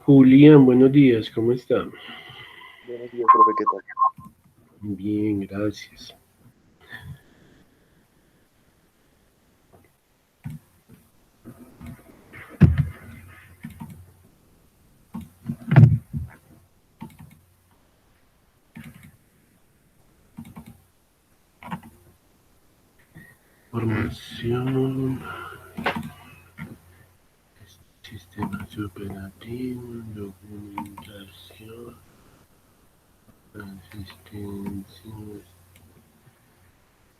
Julián, buenos días, ¿cómo está? Buenos días, profe, ¿qué tal? Bien, gracias. Formación, sistemas operativos, documentación, asistencia,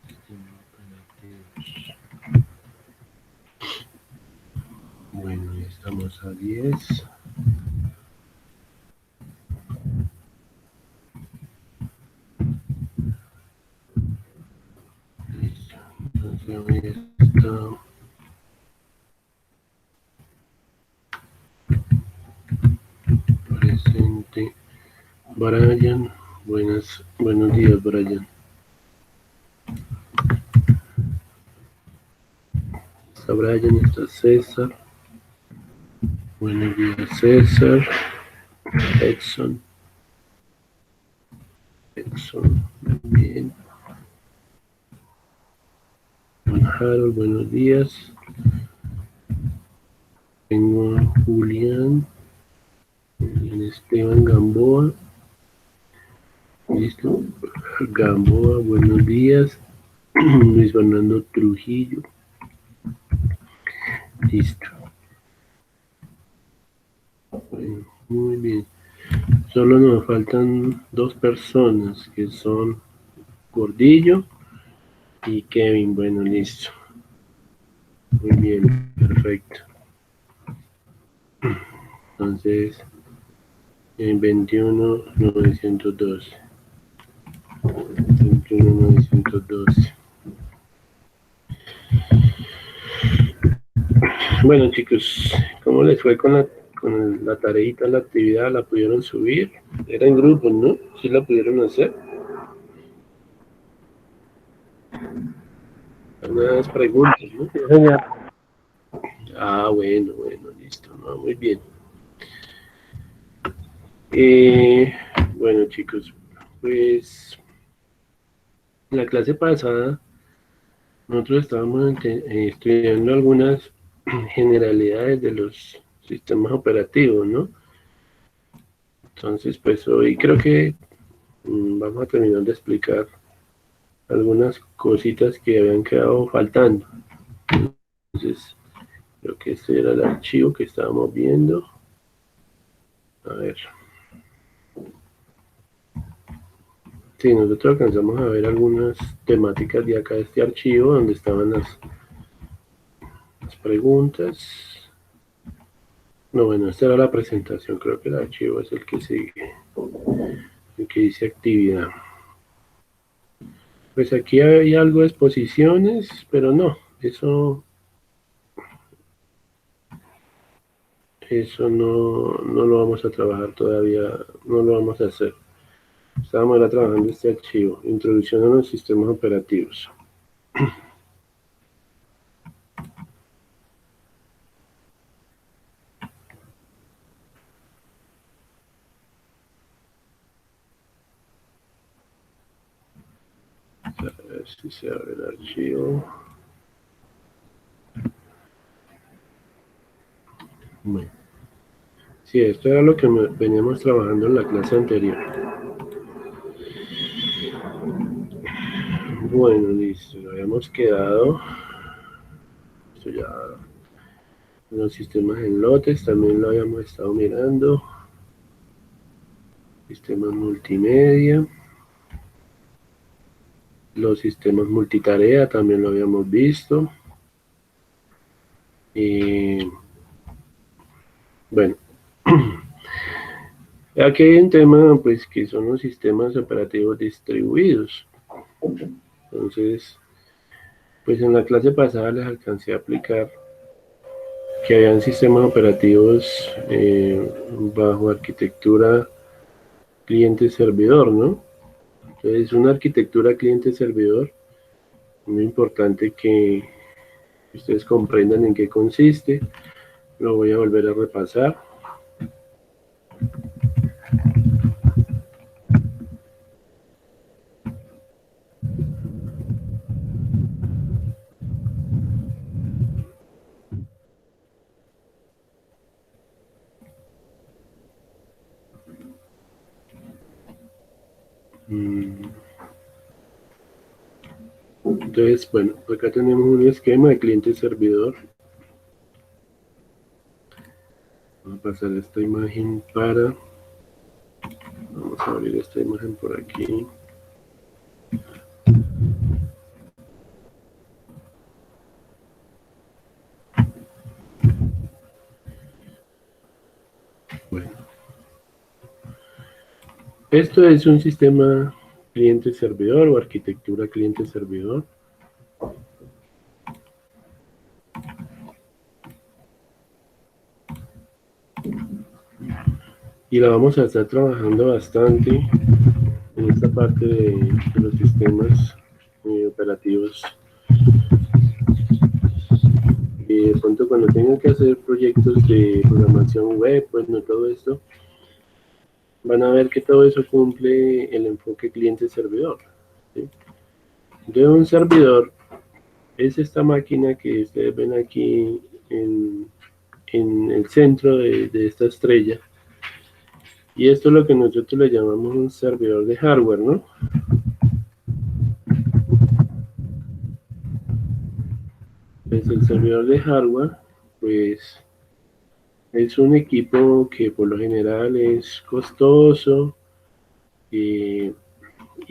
sistemas operativos. Bueno, ya estamos a 10. Listo. Entonces hoy está presente Brian. Buenos días, Brian. Está Brian, está César. Buenos días, César. Edson. Edson, muy bien. Juan Harold, buenos días. Tengo a Julián Esteban Gamboa. Listo. Gamboa, buenos días. Luis Fernando Trujillo. Listo. Bueno, muy bien. Solo nos faltan dos personas que son Gordillo y Kevin. Bueno, listo. Muy bien, perfecto. Entonces, en 21.912. 21.912. Bueno, chicos, ¿cómo les fue con la tareita, la actividad? ¿La pudieron subir? Era en grupo, ¿no? ¿Sí la pudieron hacer? Unas preguntas, ¿no? Sí, señor. Ah, bueno, listo, ¿no? Muy bien. Bueno, chicos, pues en la clase pasada nosotros estábamos estudiando algunas generalidades de los sistemas operativos, ¿no? Entonces, pues hoy creo que vamos a terminar de explicar algunas cositas que habían quedado faltando. Entonces, creo que este era el archivo que estábamos viendo. A ver. Sí, nosotros alcanzamos a ver algunas temáticas de acá de este archivo donde estaban las preguntas. No, bueno, esta era la presentación, creo que el archivo es el que sigue, el que dice actividad. Pues aquí hay algo de exposiciones, pero no, eso no lo vamos a trabajar todavía, no lo vamos a hacer. Estábamos ahora trabajando este archivo, introducción a los sistemas operativos. A ver si se abre el archivo. Bueno. Sí, esto era lo que veníamos trabajando en la clase anterior. Bueno, listo, lo habíamos quedado. Esto ya, los sistemas en lotes también lo habíamos estado mirando. Sistemas multimedia. Los sistemas multitarea también lo habíamos visto. Y bueno, aquí hay un tema pues que son los sistemas operativos distribuidos. Entonces, pues en la clase pasada les alcancé a aplicar que habían sistemas operativos bajo arquitectura cliente-servidor, ¿no? Entonces, una arquitectura cliente-servidor, muy importante que ustedes comprendan en qué consiste. Lo voy a volver a repasar. Entonces, bueno, acá tenemos un esquema de cliente-servidor. Vamos a pasar esta imagen para... Vamos a abrir esta imagen por aquí. Bueno, esto es un sistema cliente-servidor o arquitectura cliente-servidor. Y la vamos a estar trabajando bastante en esta parte de los sistemas operativos. Y de pronto cuando tengan que hacer proyectos de programación web, pues no todo esto, van a ver que todo eso cumple el enfoque cliente-servidor, ¿sí? Entonces un servidor es esta máquina que ustedes ven aquí en el centro de esta estrella. Y esto es lo que nosotros le llamamos un servidor de hardware, ¿no? Pues el servidor de hardware, pues es un equipo que por lo general es costoso y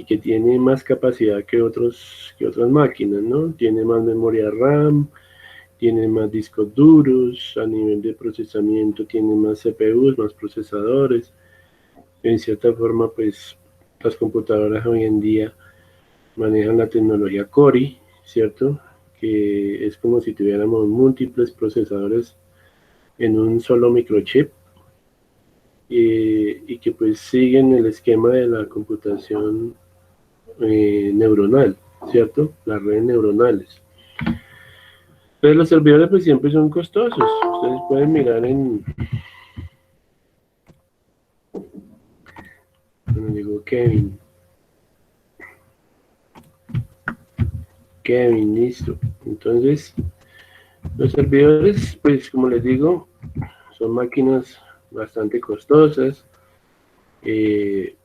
que tiene más capacidad que otras máquinas, ¿no? Tiene más memoria RAM, tiene más discos duros, a nivel de procesamiento tiene más CPUs, más procesadores. En cierta forma, pues las computadoras hoy en día manejan la tecnología Core, ¿cierto? Que es como si tuviéramos múltiples procesadores en un solo microchip y que pues siguen el esquema de la computación neuronal, ¿cierto? Las redes neuronales. Pero los servidores pues siempre son costosos. Ustedes pueden mirar bueno, llegó Kevin. Kevin, listo. Entonces, los servidores, pues como les digo, son máquinas bastante costosas. Se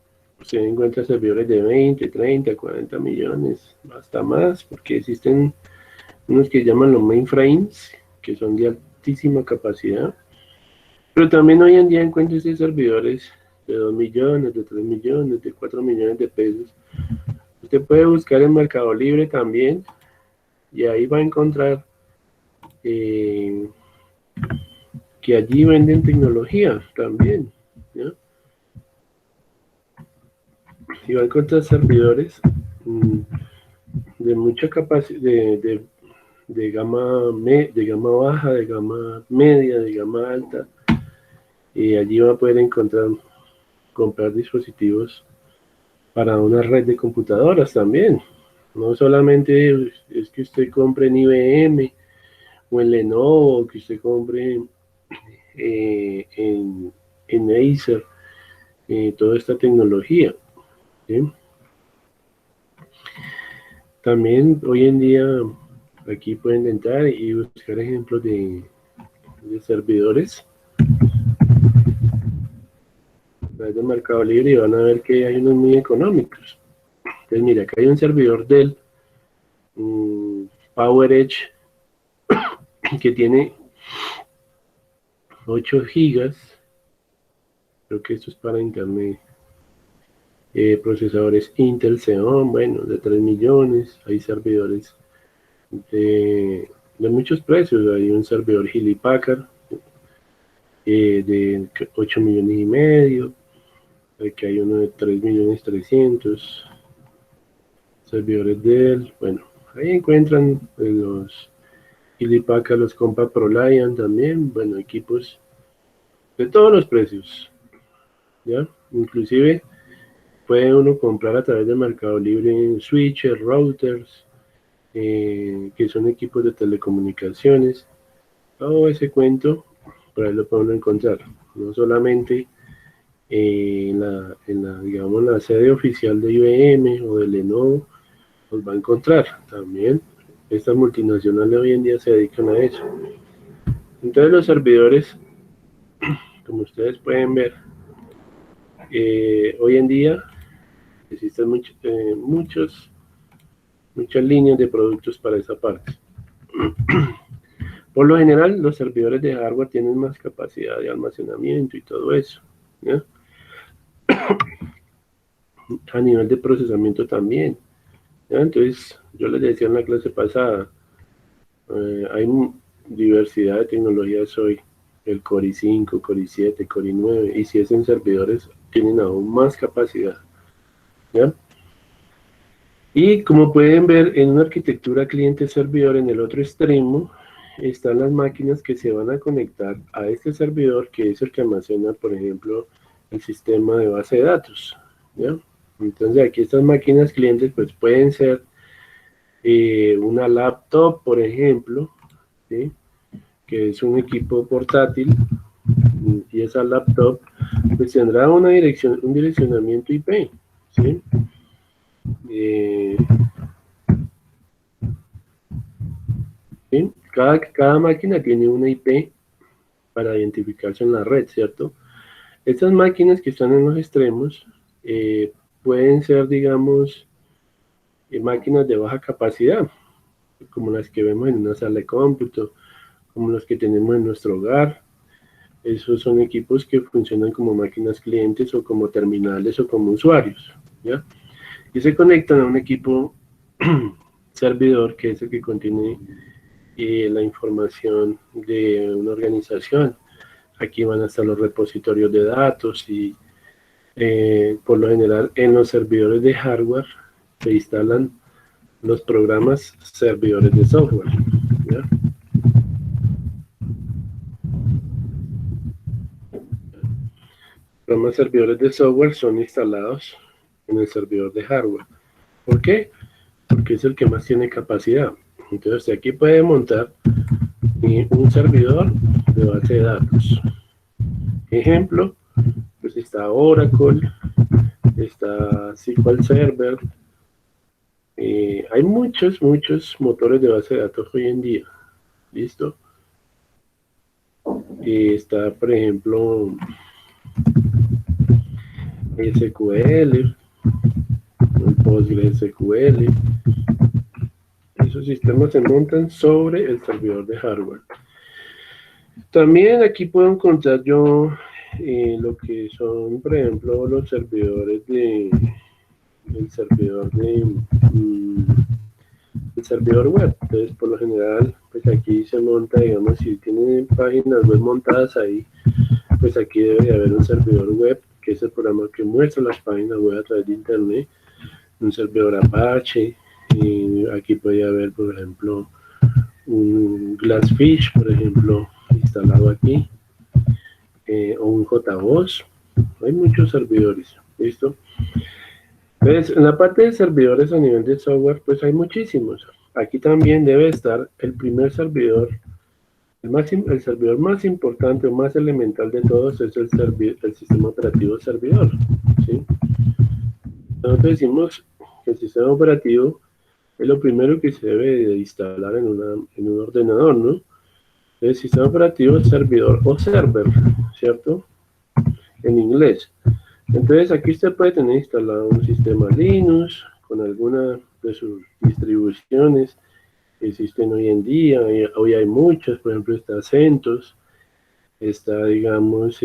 encuentran servidores de 20, 30, 40 millones, hasta más, porque existen unos que llaman los mainframes, que son de altísima capacidad. Pero también hoy en día encuentran servidores de 2 millones, de 3 millones, de 4 millones de pesos. Usted puede buscar en Mercado Libre también, y ahí va a encontrar que allí venden tecnología también, ¿no? Y va a encontrar servidores de mucha capacidad, de gama baja, de gama media, de gama alta, y allí va a poder comprar dispositivos para una red de computadoras también. No solamente es que usted compre en IBM o en Lenovo, que usted compre en Acer, toda esta tecnología, ¿sí? También hoy en día aquí pueden entrar y buscar ejemplos de servidores de Mercado Libre y van a ver que hay unos muy económicos. Entonces mira, acá hay un servidor Dell PowerEdge que tiene 8 gigas, creo que esto es para internet. Procesadores Intel Xeon, bueno, de 3 millones, hay servidores de muchos precios, hay un servidor Hewlett Packard de 8 millones y medio, aquí hay uno de 3 millones 300, servidores Dell, bueno, ahí encuentran los Hewlett Packard, los Compaq ProLiant también, bueno, equipos de todos los precios, ¿ya? Inclusive puede uno comprar a través de Mercado Libre switches, routers, que son equipos de telecomunicaciones. Todo ese cuento, por ahí lo podemos encontrar. No solamente digamos, la sede oficial de IBM o de Lenovo, los va a encontrar. También estas multinacionales hoy en día se dedican a eso. Entonces los servidores, como ustedes pueden ver, hoy en día Existen muchas líneas de productos para esa parte. Por lo general, los servidores de hardware tienen más capacidad de almacenamiento y todo eso, ¿ya? A nivel de procesamiento también, ¿ya? Entonces, yo les decía en la clase pasada, hay diversidad de tecnologías hoy, el Core i5, Core i7, Core i9, y si es en servidores, tienen aún más capacidad, ¿ya? Y como pueden ver, en una arquitectura cliente-servidor, en el otro extremo, están las máquinas que se van a conectar a este servidor, que es el que almacena, por ejemplo, el sistema de base de datos, ¿ya? Entonces, aquí estas máquinas clientes, pues pueden ser una laptop, por ejemplo, ¿sí? Que es un equipo portátil, y esa laptop pues tendrá un direccionamiento IP, ¿sí? ¿Sí? Cada máquina tiene una IP para identificarse en la red, ¿cierto? Estas máquinas que están en los extremos pueden ser, digamos, máquinas de baja capacidad, como las que vemos en una sala de cómputo, como las que tenemos en nuestro hogar. Esos son equipos que funcionan como máquinas clientes o como terminales o como usuarios, ¿ya? Y se conectan a un equipo servidor, que es el que contiene la información de una organización. Aquí van a estar los repositorios de datos y por lo general en los servidores de hardware se instalan los programas servidores de software, ¿ya? Los programas servidores de software son instalados en el servidor de hardware. ¿Por qué? Porque es el que más tiene capacidad. Entonces aquí puede montar un servidor de base de datos. Ejemplo, pues está Oracle, está SQL Server. Hay muchos motores de base de datos hoy en día. ¿Listo? Está, por ejemplo, SQL, PostgreSQL. Esos sistemas se montan sobre el servidor de hardware. También aquí puedo encontrar yo lo que son, por ejemplo, los servidores el servidor web. Entonces, por lo general, pues aquí se monta, digamos, si tienen páginas web montadas ahí, pues aquí debe de haber un servidor web, que es el programa que muestra las páginas web a través de internet, un servidor Apache, y aquí puede haber, por ejemplo, un Glassfish, por ejemplo, instalado aquí, o un JBoss. Hay muchos servidores, ¿listo? Entonces, en la parte de servidores a nivel de software, pues hay muchísimos. Aquí también debe estar el primer servidor, el servidor más importante o más elemental de todos es el sistema operativo servidor, ¿sí? Nosotros decimos que el sistema operativo es lo primero que se debe de instalar en un ordenador, ¿no? El sistema operativo es servidor o server, ¿cierto? En inglés. Entonces aquí usted puede tener instalado un sistema Linux con alguna de sus distribuciones que existen hoy en día. Hoy hay muchas, por ejemplo está CentOS, está, digamos,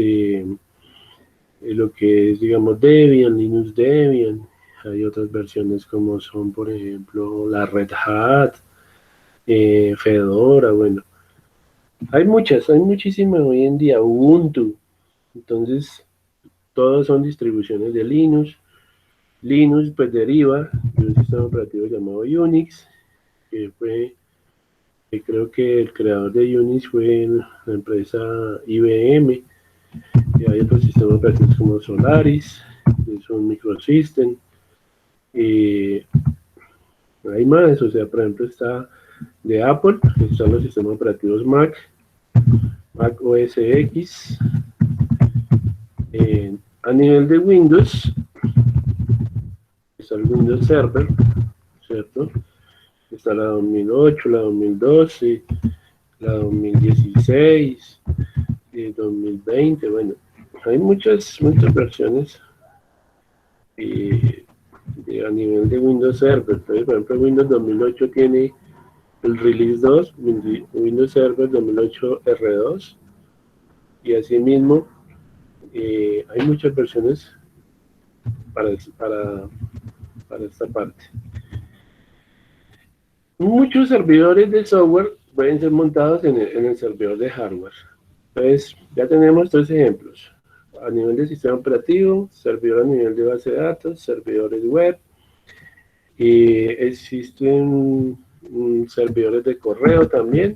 lo que es, digamos, Debian, Linux Debian. Hay otras versiones como son, por ejemplo, la Red Hat, Fedora, bueno. Hay muchísimas hoy en día, Ubuntu. Entonces, todos son distribuciones de Linux. Linux pues deriva de un sistema operativo llamado Unix, que creo que el creador de Unix fue la empresa IBM. Y hay otros sistemas operativos como Solaris, que son Microsystem. Y hay más, o sea, por ejemplo está de Apple, que están los sistemas operativos Mac OS X. A nivel de Windows, está el Windows Server, ¿cierto? Está la 2008, la 2012, la 2016, 2020, bueno, hay muchas versiones a nivel de Windows Server. Entonces, por ejemplo, Windows 2008 tiene el Release 2, Windows Server 2008 R2, y asimismo hay muchas versiones para, para, para esta parte. Muchos servidores de software pueden ser montados en el servidor de hardware. Entonces, ya tenemos tres ejemplos. A nivel de sistema operativo, servidor a nivel de base de datos, servidores web, y existen servidores de correo también.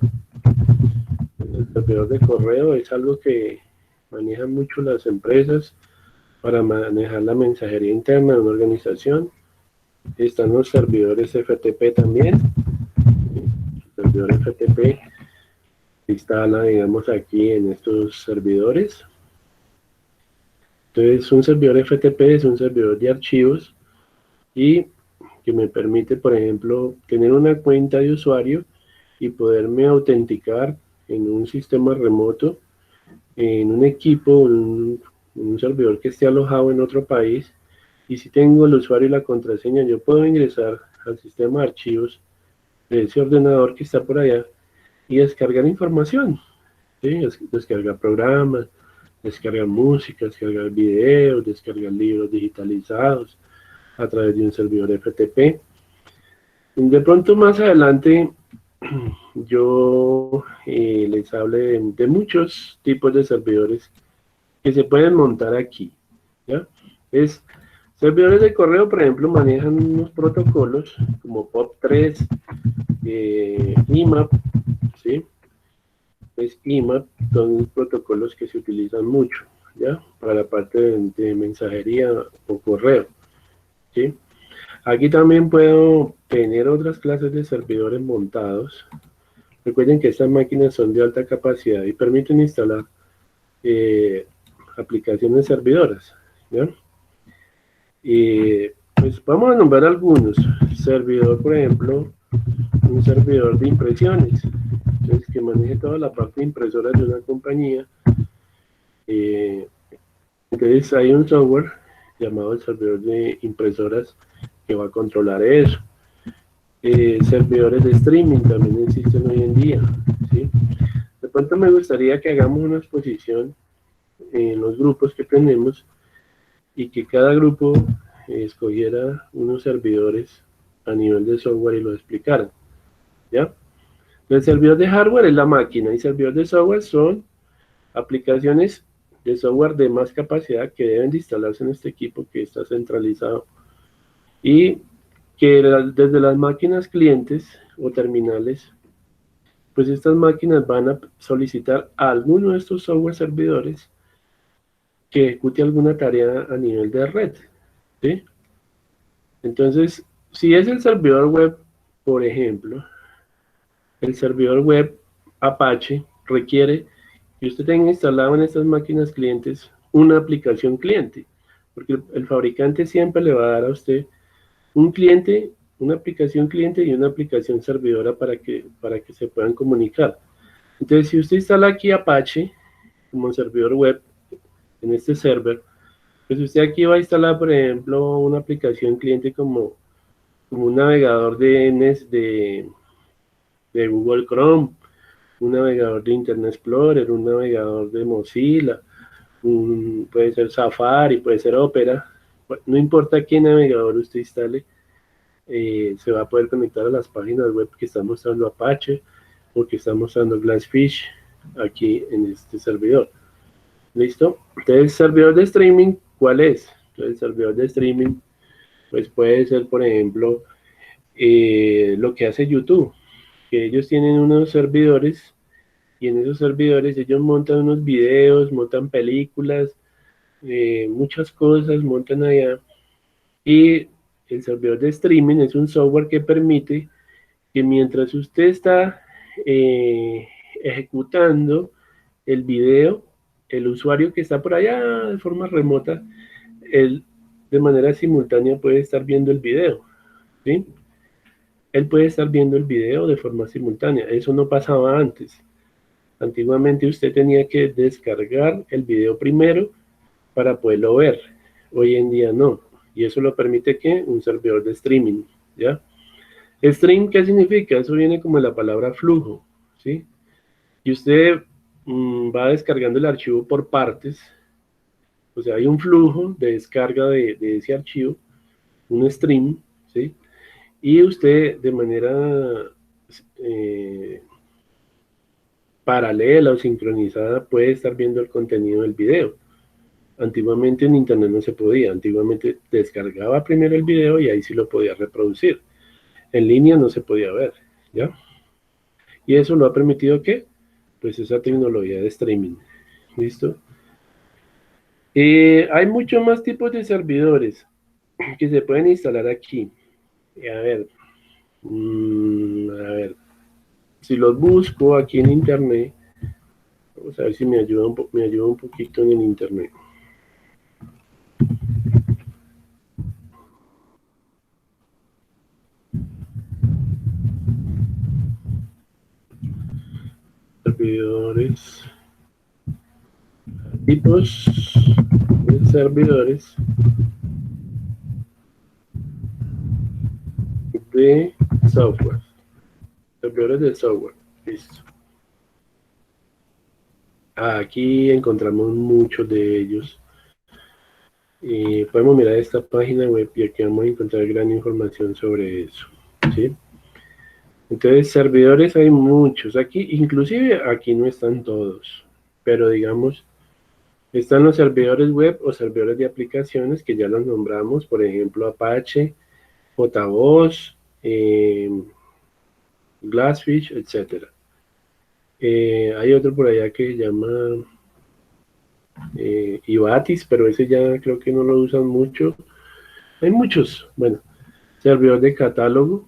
El servidor de correo es algo que manejan mucho las empresas para manejar la mensajería interna de una organización. Están los servidores FTP también. El servidor FTP se instala, digamos, aquí en estos servidores. Entonces, un servidor FTP es un servidor de archivos y que me permite, por ejemplo, tener una cuenta de usuario y poderme autenticar en un sistema remoto, en un equipo, un servidor que esté alojado en otro país. Y si tengo el usuario y la contraseña, yo puedo ingresar al sistema de archivos de ese ordenador que está por allá y descargar información, ¿sí? Descargar programas, descargar música, descargar videos, descargar libros digitalizados a través de un servidor FTP. De pronto más adelante yo les hablé de muchos tipos de servidores que se pueden montar aquí, ¿ya? Servidores de correo, por ejemplo, manejan unos protocolos como POP3, IMAP, ¿sí? IMAP son protocolos que se utilizan mucho, ¿ya? Para la parte de mensajería o correo, ¿sí? Aquí también puedo tener otras clases de servidores montados. Recuerden que estas máquinas son de alta capacidad y permiten instalar aplicaciones servidoras, ¿ya? Y pues vamos a nombrar algunos. Servidor, por ejemplo, un servidor de impresiones, entonces, que maneje toda la parte de impresoras de una compañía. Entonces hay un software llamado el servidor de impresoras que va a controlar eso. Servidores de streaming también existen hoy en día, ¿sí? De pronto me gustaría que hagamos una exposición en los grupos que tenemos y que cada grupo escogiera unos servidores a nivel de software y lo explicaran, ¿ya? El servidor de hardware es la máquina y servidor de software son aplicaciones de software de más capacidad que deben de instalarse en este equipo que está centralizado y que desde las máquinas clientes o terminales, pues estas máquinas van a solicitar a alguno de estos software servidores que ejecute alguna tarea a nivel de red, ¿sí? Entonces, si es el servidor web, por ejemplo, el servidor web Apache requiere que usted tenga instalado en estas máquinas clientes una aplicación cliente, porque el fabricante siempre le va a dar a usted un cliente, una aplicación cliente y una aplicación servidora para que se puedan comunicar. Entonces, si usted instala aquí Apache como servidor web en este server, pues usted aquí va a instalar, por ejemplo, una aplicación cliente como un navegador de Google Chrome, un navegador de Internet Explorer, un navegador de Mozilla, puede ser Safari, puede ser Opera, no importa qué navegador usted instale, se va a poder conectar a las páginas web que está mostrando Apache o que está mostrando Glassfish aquí en este servidor. ¿Listo? Entonces, el servidor de streaming, ¿cuál es? Entonces, el servidor de streaming, pues puede ser, por ejemplo, lo que hace YouTube, que ellos tienen unos servidores y en esos servidores ellos montan unos videos, montan películas, muchas cosas montan allá. Y el servidor de streaming es un software que permite que mientras usted está ejecutando el video, el usuario que está por allá de forma remota, él de manera simultánea puede estar viendo el video, ¿sí? Él puede estar viendo el video de forma simultánea. Eso no pasaba antes. Antiguamente usted tenía que descargar el video primero para poderlo ver. Hoy en día no. Y eso lo permite, ¿qué? Un servidor de streaming, ¿ya? Stream, ¿qué significa? Eso viene como de la palabra flujo, ¿sí? Y usted va descargando el archivo por partes, o sea, hay un flujo de descarga de ese archivo, un stream, ¿sí? Y usted de manera eh, paralela o sincronizada puede estar viendo el contenido del video. Antiguamente en internet no se podía, antiguamente descargaba primero el video y ahí sí lo podía reproducir. En línea no se podía ver, ¿ya? Y eso lo ha permitido, ¿qué? Pues esa tecnología de streaming, ¿listo? Hay muchos más tipos de servidores que se pueden instalar aquí. A ver, si los busco aquí en internet, vamos a ver si me ayuda me ayuda un poquito en el internet. Servidores, tipos de servidores de software. Servidores de software, listo. Aquí encontramos muchos de ellos. Podemos mirar esta página web y aquí vamos a encontrar gran información sobre eso, ¿sí? Entonces, servidores hay muchos. Aquí, inclusive aquí no están todos, pero digamos, están los servidores web o servidores de aplicaciones que ya los nombramos, por ejemplo, Apache, JBoss, Glassfish, etc. Hay otro por allá que se llama Ivatis, pero ese ya creo que no lo usan mucho. Hay muchos, bueno, servidor de catálogo.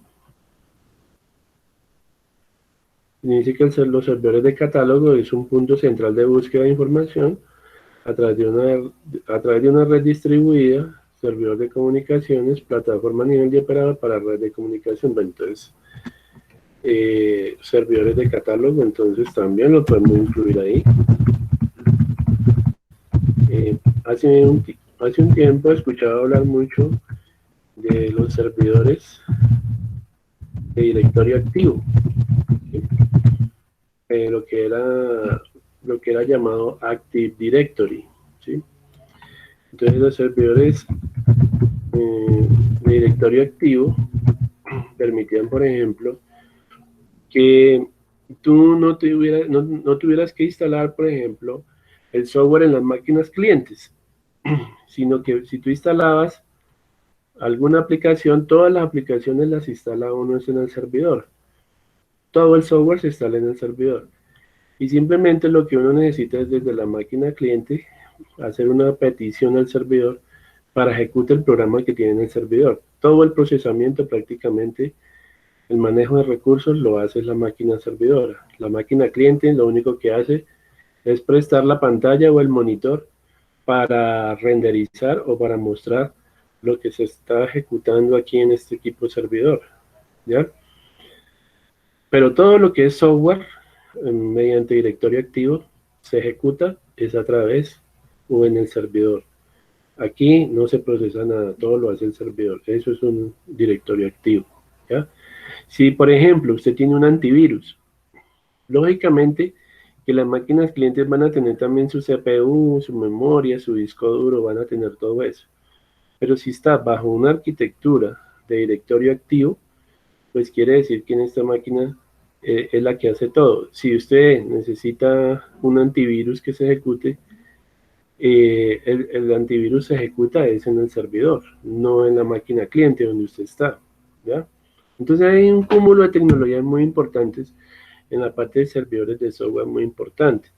Dice que los servidores de catálogo es un punto central de búsqueda de información a través de una red distribuida, servidor de comunicaciones, plataforma a nivel de operador para red de comunicación. Bueno, entonces, servidores de catálogo, entonces también lo podemos incluir ahí. Hace un tiempo he escuchado hablar mucho de los servidores de directorio activo, ¿sí? lo que era llamado Active Directory, ¿sí? Entonces los servidores de directorio activo permitían, por ejemplo, que tú no tuvieras que instalar, por ejemplo, el software en las máquinas clientes, sino que si tú instalabas alguna aplicación, todas las aplicaciones las instala uno en el servidor. Todo el software se instala en el servidor. Y simplemente lo que uno necesita es desde la máquina cliente hacer una petición al servidor para ejecutar el programa que tiene en el servidor. Todo el procesamiento prácticamente, el manejo de recursos lo hace la máquina servidora. La máquina cliente lo único que hace es prestar la pantalla o el monitor para renderizar o para mostrar lo que se está ejecutando aquí en este equipo servidor, ¿ya? Pero todo lo que es software mediante directorio activo se ejecuta es a través o en el servidor. Aquí no se procesa nada, todo lo hace el servidor. Eso es un directorio activo, ¿ya? Si, por ejemplo, usted tiene un antivirus, lógicamente que las máquinas clientes van a tener también su CPU, su memoria, su disco duro, van a tener todo eso. Pero si está bajo una arquitectura de directorio activo, pues quiere decir que en esta máquina es la que hace todo. Si usted necesita un antivirus que se ejecute, el antivirus se ejecuta es en el servidor, no en la máquina cliente donde usted está, ¿ya? Entonces hay un cúmulo de tecnologías muy importantes en la parte de servidores de software muy importante.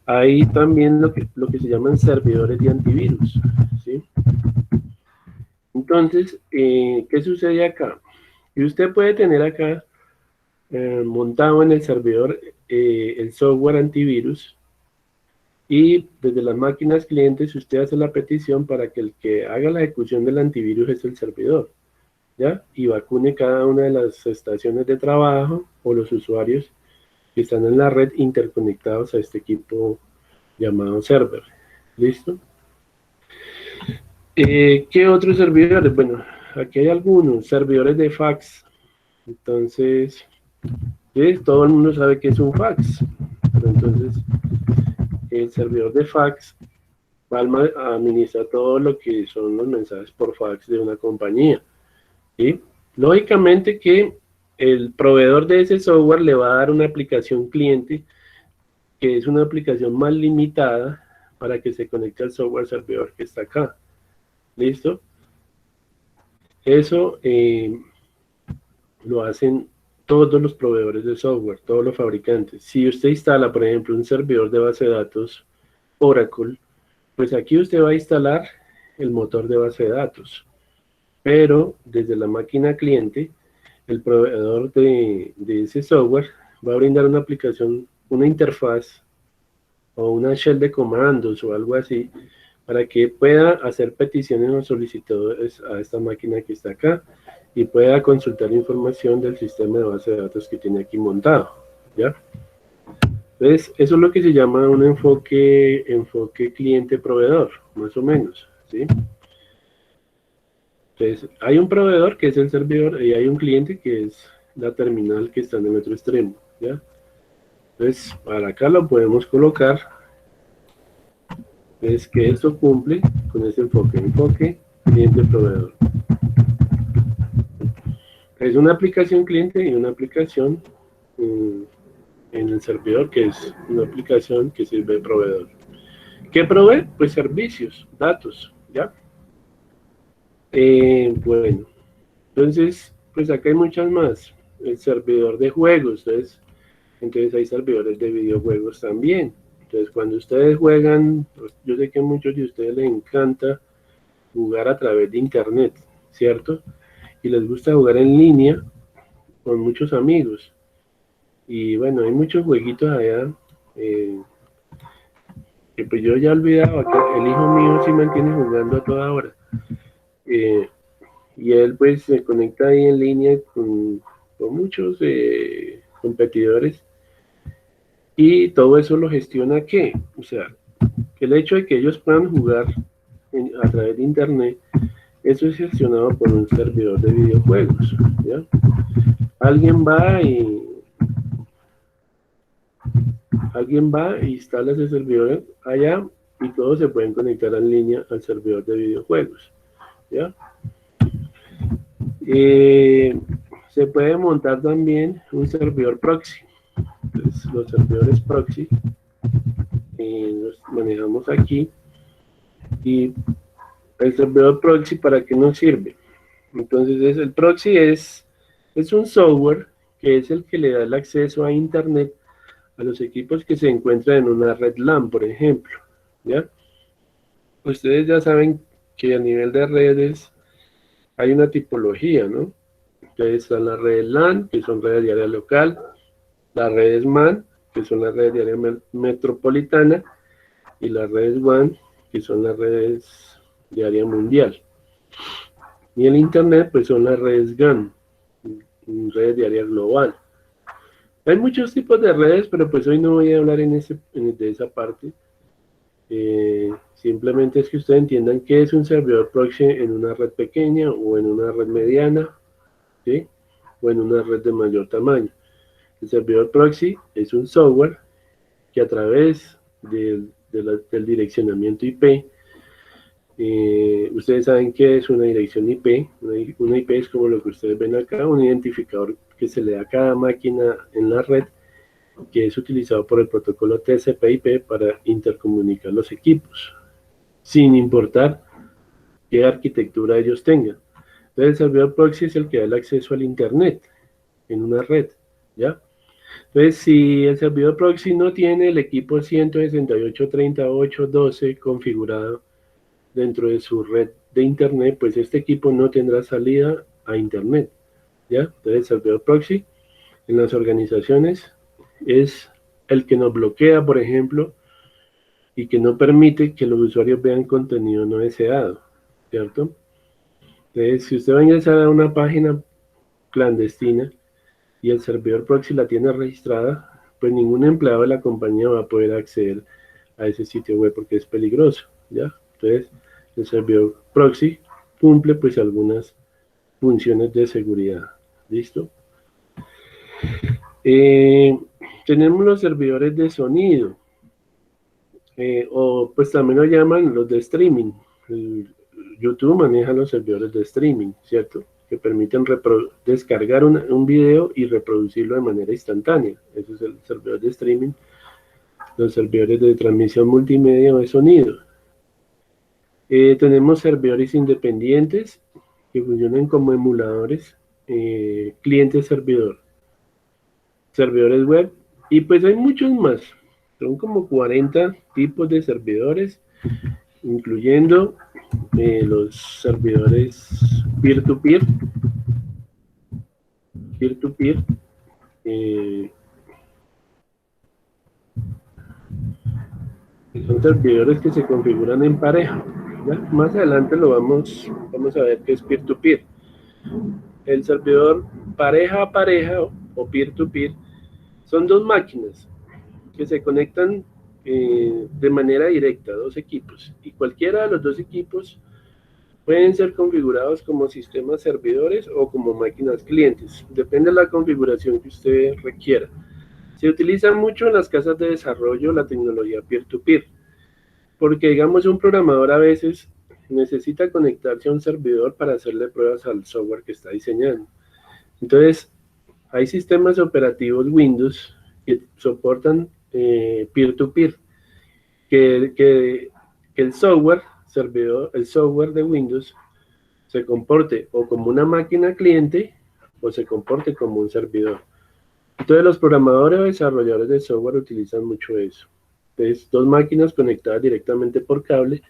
Hay también lo que se llaman servidores de antivirus, ¿sí? Entonces, ¿qué sucede acá? Y usted puede tener acá montado en el servidor el software antivirus y desde las máquinas clientes usted hace la petición para que el que haga la ejecución del antivirus es el servidor, ¿ya? Y vacune cada una de las estaciones de trabajo o los usuarios que están en la red interconectados a este equipo llamado server. ¿Listo? ¿Qué otros servidores? Bueno, aquí hay algunos servidores de fax. Entonces, ¿sí? Todo el mundo sabe que es un fax. Pero entonces, el servidor de fax va a administrar todo lo que son los mensajes por fax de una compañía. ¿Sí? Lógicamente que el proveedor de ese software le va a dar una aplicación cliente que es una aplicación más limitada para que se conecte al software servidor que está acá. ¿Listo? Eso lo hacen todos los proveedores de software, todos los fabricantes. Si usted instala, por ejemplo, un servidor de base de datos Oracle, pues aquí usted va a instalar el motor de base de datos. Pero desde la máquina cliente, el proveedor de ese software va a brindar una aplicación, una interfaz o una shell de comandos o algo así, para que pueda hacer peticiones o solicitudes a esta máquina que está acá y pueda consultar información del sistema de base de datos que tiene aquí montado, ¿ya? Entonces, eso es lo que se llama un enfoque cliente-proveedor, más o menos, ¿sí? Entonces, hay un proveedor que es el servidor y hay un cliente que es la terminal que está en el otro extremo, ¿ya? Entonces, para acá lo podemos colocar, es que esto cumple con ese enfoque cliente-proveedor. Es una aplicación cliente y una aplicación en el servidor, que es una aplicación que sirve de proveedor. ¿Qué provee? Pues servicios, datos, ¿ya? Bueno, entonces, pues acá hay muchas más. El servidor de juegos, entonces hay servidores de videojuegos también. Entonces, cuando ustedes juegan, pues, yo sé que a muchos de ustedes les encanta jugar a través de internet, ¿cierto? Y les gusta jugar en línea con muchos amigos. Y bueno, hay muchos jueguitos allá que pues yo ya he olvidado. Acá el hijo mío sí mantiene jugando a toda hora. Eh, y él pues se conecta ahí en línea con muchos competidores y todo eso lo gestiona ¿qué? O sea, el hecho de que ellos puedan jugar a través de internet, eso es gestionado por un servidor de videojuegos, ¿ya? Alguien va y instala ese servidor allá y todos se pueden conectar en línea al servidor de videojuegos, ¿ya? Se puede montar también un servidor proxy. Entonces, los servidores proxy los manejamos aquí. Y el servidor proxy, ¿para qué nos sirve? Entonces, el proxy es un software que es el que le da el acceso a internet a los equipos que se encuentran en una red LAN, por ejemplo, ¿ya? Ustedes ya saben que a nivel de redes hay una tipología, ¿no? Entonces están las redes LAN, que son redes de área local, las redes MAN, que son las redes de área metropolitana, y las redes WAN, que son las redes de área mundial. Y el Internet, pues son las redes GAN, redes de área global. Hay muchos tipos de redes, pero pues hoy no voy a hablar de esa parte. Simplemente es que ustedes entiendan qué es un servidor proxy en una red pequeña o en una red mediana, ¿sí? O en una red de mayor tamaño. El servidor proxy es un software que a través del direccionamiento IP, ustedes saben qué es una dirección IP. Una IP es como lo que ustedes ven acá, un identificador que se le da a cada máquina en la red, que es utilizado por el protocolo TCP/IP para intercomunicar los equipos, sin importar qué arquitectura ellos tengan. Entonces el servidor proxy es el que da el acceso al internet en una red, ¿ya? Entonces, si el servidor proxy no tiene el equipo 168.38.12 configurado dentro de su red de internet, pues este equipo no tendrá salida a internet, ¿ya? Entonces, el servidor proxy en las organizaciones es el que nos bloquea, por ejemplo, y que no permite que los usuarios vean contenido no deseado, ¿cierto? Entonces, si usted va a ingresar a una página clandestina y el servidor proxy la tiene registrada, pues ningún empleado de la compañía va a poder acceder a ese sitio web porque es peligroso, ¿ya? Entonces, el servidor proxy cumple pues algunas funciones de seguridad. ¿Listo? Tenemos los servidores de sonido, o pues también lo llaman los de streaming. YouTube maneja los servidores de streaming, ¿cierto? Que permiten descargar un video y reproducirlo de manera instantánea. Eso es el servidor de streaming. Los servidores de transmisión multimedia o de sonido. Tenemos servidores independientes que funcionan como emuladores, cliente-servidor, servidores web, y pues hay muchos más. Son como 40 tipos de servidores, incluyendo los servidores peer-to-peer, son servidores que se configuran en pareja. ¿Ya? Más adelante vamos a ver qué es peer-to-peer. El servidor pareja a pareja o peer-to-peer son dos máquinas que se conectan de manera directa, dos equipos, y cualquiera de los dos equipos pueden ser configurados como sistemas servidores o como máquinas clientes, depende de la configuración que usted requiera. Se utiliza mucho en las casas de desarrollo la tecnología peer-to-peer, porque digamos un programador a veces necesita conectarse a un servidor para hacerle pruebas al software que está diseñando. Entonces, hay sistemas operativos Windows que soportan peer-to-peer, que el software servidor, el software de Windows se comporte o como una máquina cliente o se comporte como un servidor. Entonces los programadores o desarrolladores de software utilizan mucho eso. Entonces, dos máquinas conectadas directamente por cable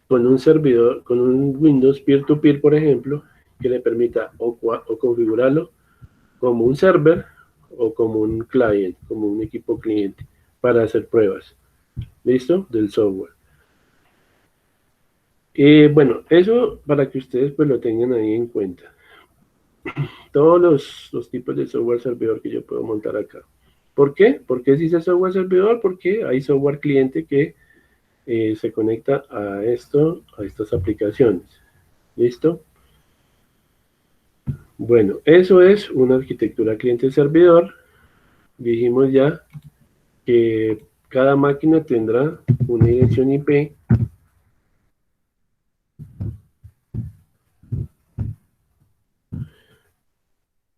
con un servidor, con un Windows peer-to-peer, por ejemplo, que le permita o configurarlo como un server o como un client, como un equipo cliente, para hacer pruebas. ¿Listo? Del software. Bueno, eso para que ustedes pues lo tengan ahí en cuenta. Todos los tipos de software servidor que yo puedo montar acá. ¿Por qué? ¿Por qué se dice software servidor? Porque hay software cliente que se conecta a estas aplicaciones. ¿Listo? Bueno, eso es una arquitectura cliente-servidor. Dijimos ya que cada máquina tendrá una dirección IP.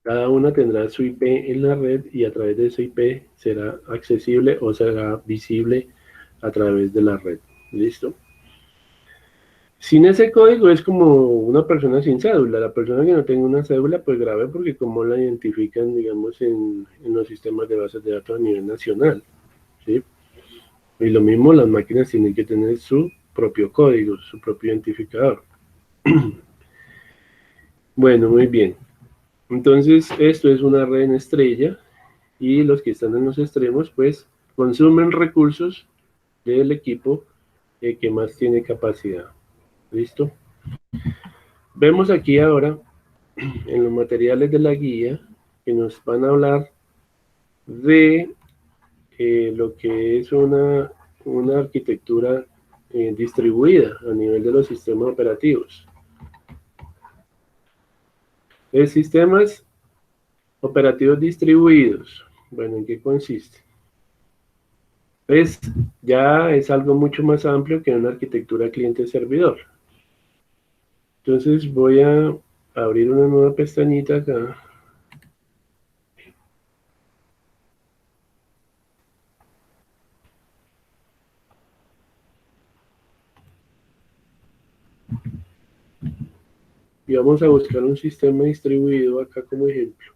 Cada una tendrá su IP en la red y a través de esa IP será accesible o será visible a través de la red. ¿Listo? Sin ese código es como una persona sin cédula. La persona que no tenga una cédula, pues grave, porque como la identifican, digamos, en los sistemas de bases de datos a nivel nacional. ¿Sí? Y lo mismo, las máquinas tienen que tener su propio código, su propio identificador. Bueno, muy bien. Entonces, esto es una red en estrella y los que están en los extremos, pues, consumen recursos del equipo que más tiene capacidad. ¿Listo? Vemos aquí ahora, en los materiales de la guía, que nos van a hablar de lo que es una arquitectura distribuida a nivel de los sistemas operativos. Sistemas operativos distribuidos. Bueno, ¿en qué consiste? Pues ya es algo mucho más amplio que una arquitectura cliente-servidor. Entonces voy a abrir una nueva pestañita acá. Y vamos a buscar un sistema distribuido acá como ejemplo.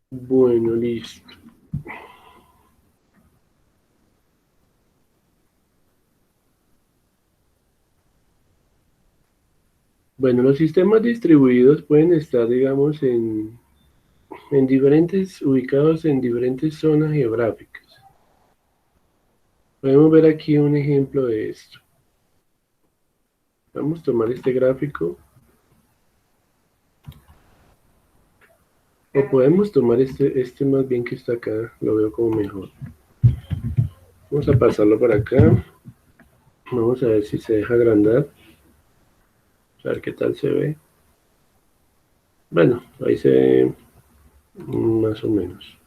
Bueno, listo. Bueno, los sistemas distribuidos pueden estar, digamos, ubicados en diferentes zonas geográficas. Podemos ver aquí un ejemplo de esto. Vamos a tomar este gráfico. O podemos tomar este más bien que está acá, lo veo como mejor. Vamos a pasarlo por acá. Vamos a ver si se deja agrandar. A ver qué tal se ve. Bueno, ahí se ve más o menos.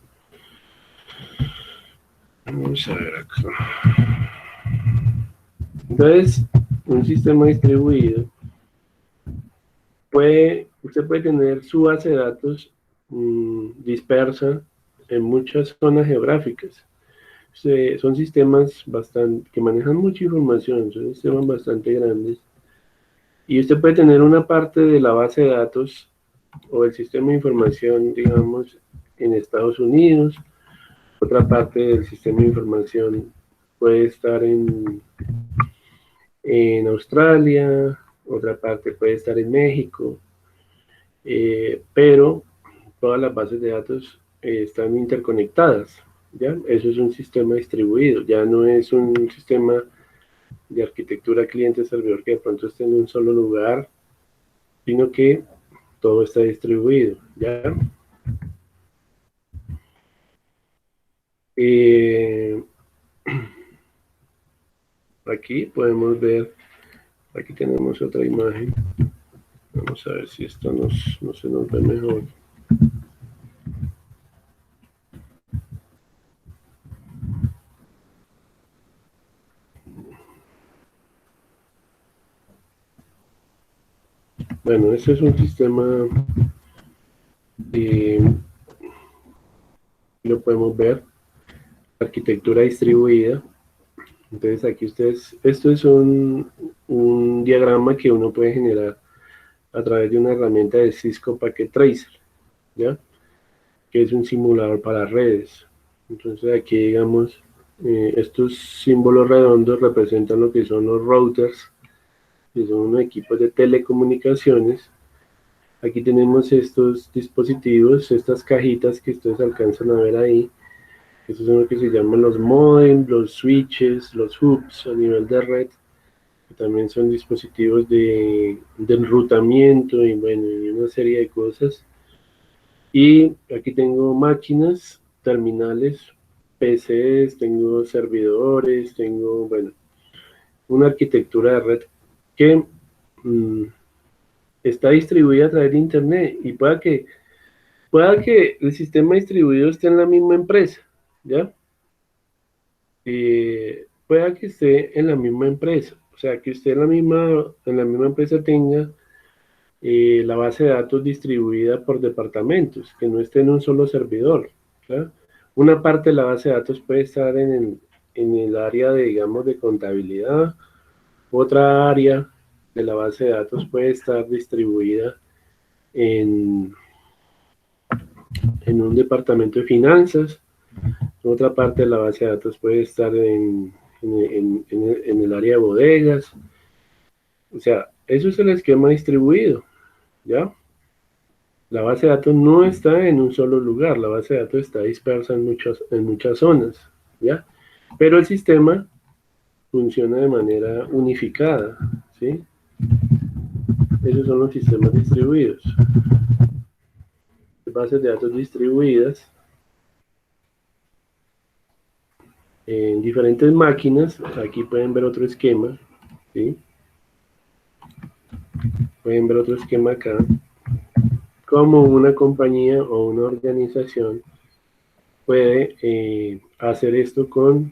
Vamos a ver acá. Entonces, un sistema distribuido usted puede tener su base de datos dispersa en muchas zonas geográficas. Son sistemas que manejan mucha información, son sistemas bastante grandes. Y usted puede tener una parte de la base de datos o el sistema de información, digamos, en Estados Unidos, otra parte del sistema de información puede estar en Australia, otra parte puede estar en México, pero todas las bases de datos están interconectadas, ¿ya? Eso es un sistema distribuido, ya no es un sistema de arquitectura cliente-servidor que de pronto esté en un solo lugar, sino que todo está distribuido, ¿ya? Aquí podemos ver, aquí tenemos otra imagen. Vamos a ver si esto no se nos ve mejor. Bueno, este es un sistema, lo podemos ver, arquitectura distribuida. Entonces aquí esto es un diagrama que uno puede generar a través de una herramienta de Cisco Packet Tracer, ¿ya? Que es un simulador para redes. Entonces aquí, digamos, estos símbolos redondos representan lo que son los routers, que son unos equipos de telecomunicaciones. Aquí tenemos estos dispositivos, estas cajitas que ustedes alcanzan a ver ahí. Estos son lo que se llaman los modems, los switches, los hubs a nivel de red, que también son dispositivos de enrutamiento y bueno, y una serie de cosas. Y aquí tengo máquinas, terminales, PCs, tengo servidores, tengo, bueno, una arquitectura de red que está distribuida a través de Internet y pueda que el sistema distribuido esté en la misma empresa, ¿ya? Pueda que esté en la misma empresa, o sea, que usted en la misma empresa tenga la base de datos distribuida por departamentos, que no esté en un solo servidor, ¿ya? Una parte de la base de datos puede estar en el área de, digamos, de contabilidad, otra área de la base de datos puede estar distribuida en un departamento de finanzas, otra parte de la base de datos puede estar en el área de bodegas. O sea, eso es el esquema distribuido, ¿ya? La base de datos no está en un solo lugar, la base de datos está dispersa en muchas zonas, ¿ya? Pero el sistema funciona de manera unificada, ¿sí? Esos son los sistemas distribuidos. Bases de datos distribuidas en diferentes máquinas. Aquí pueden ver otro esquema, ¿sí? Pueden ver otro esquema acá, como una compañía o una organización puede hacer esto con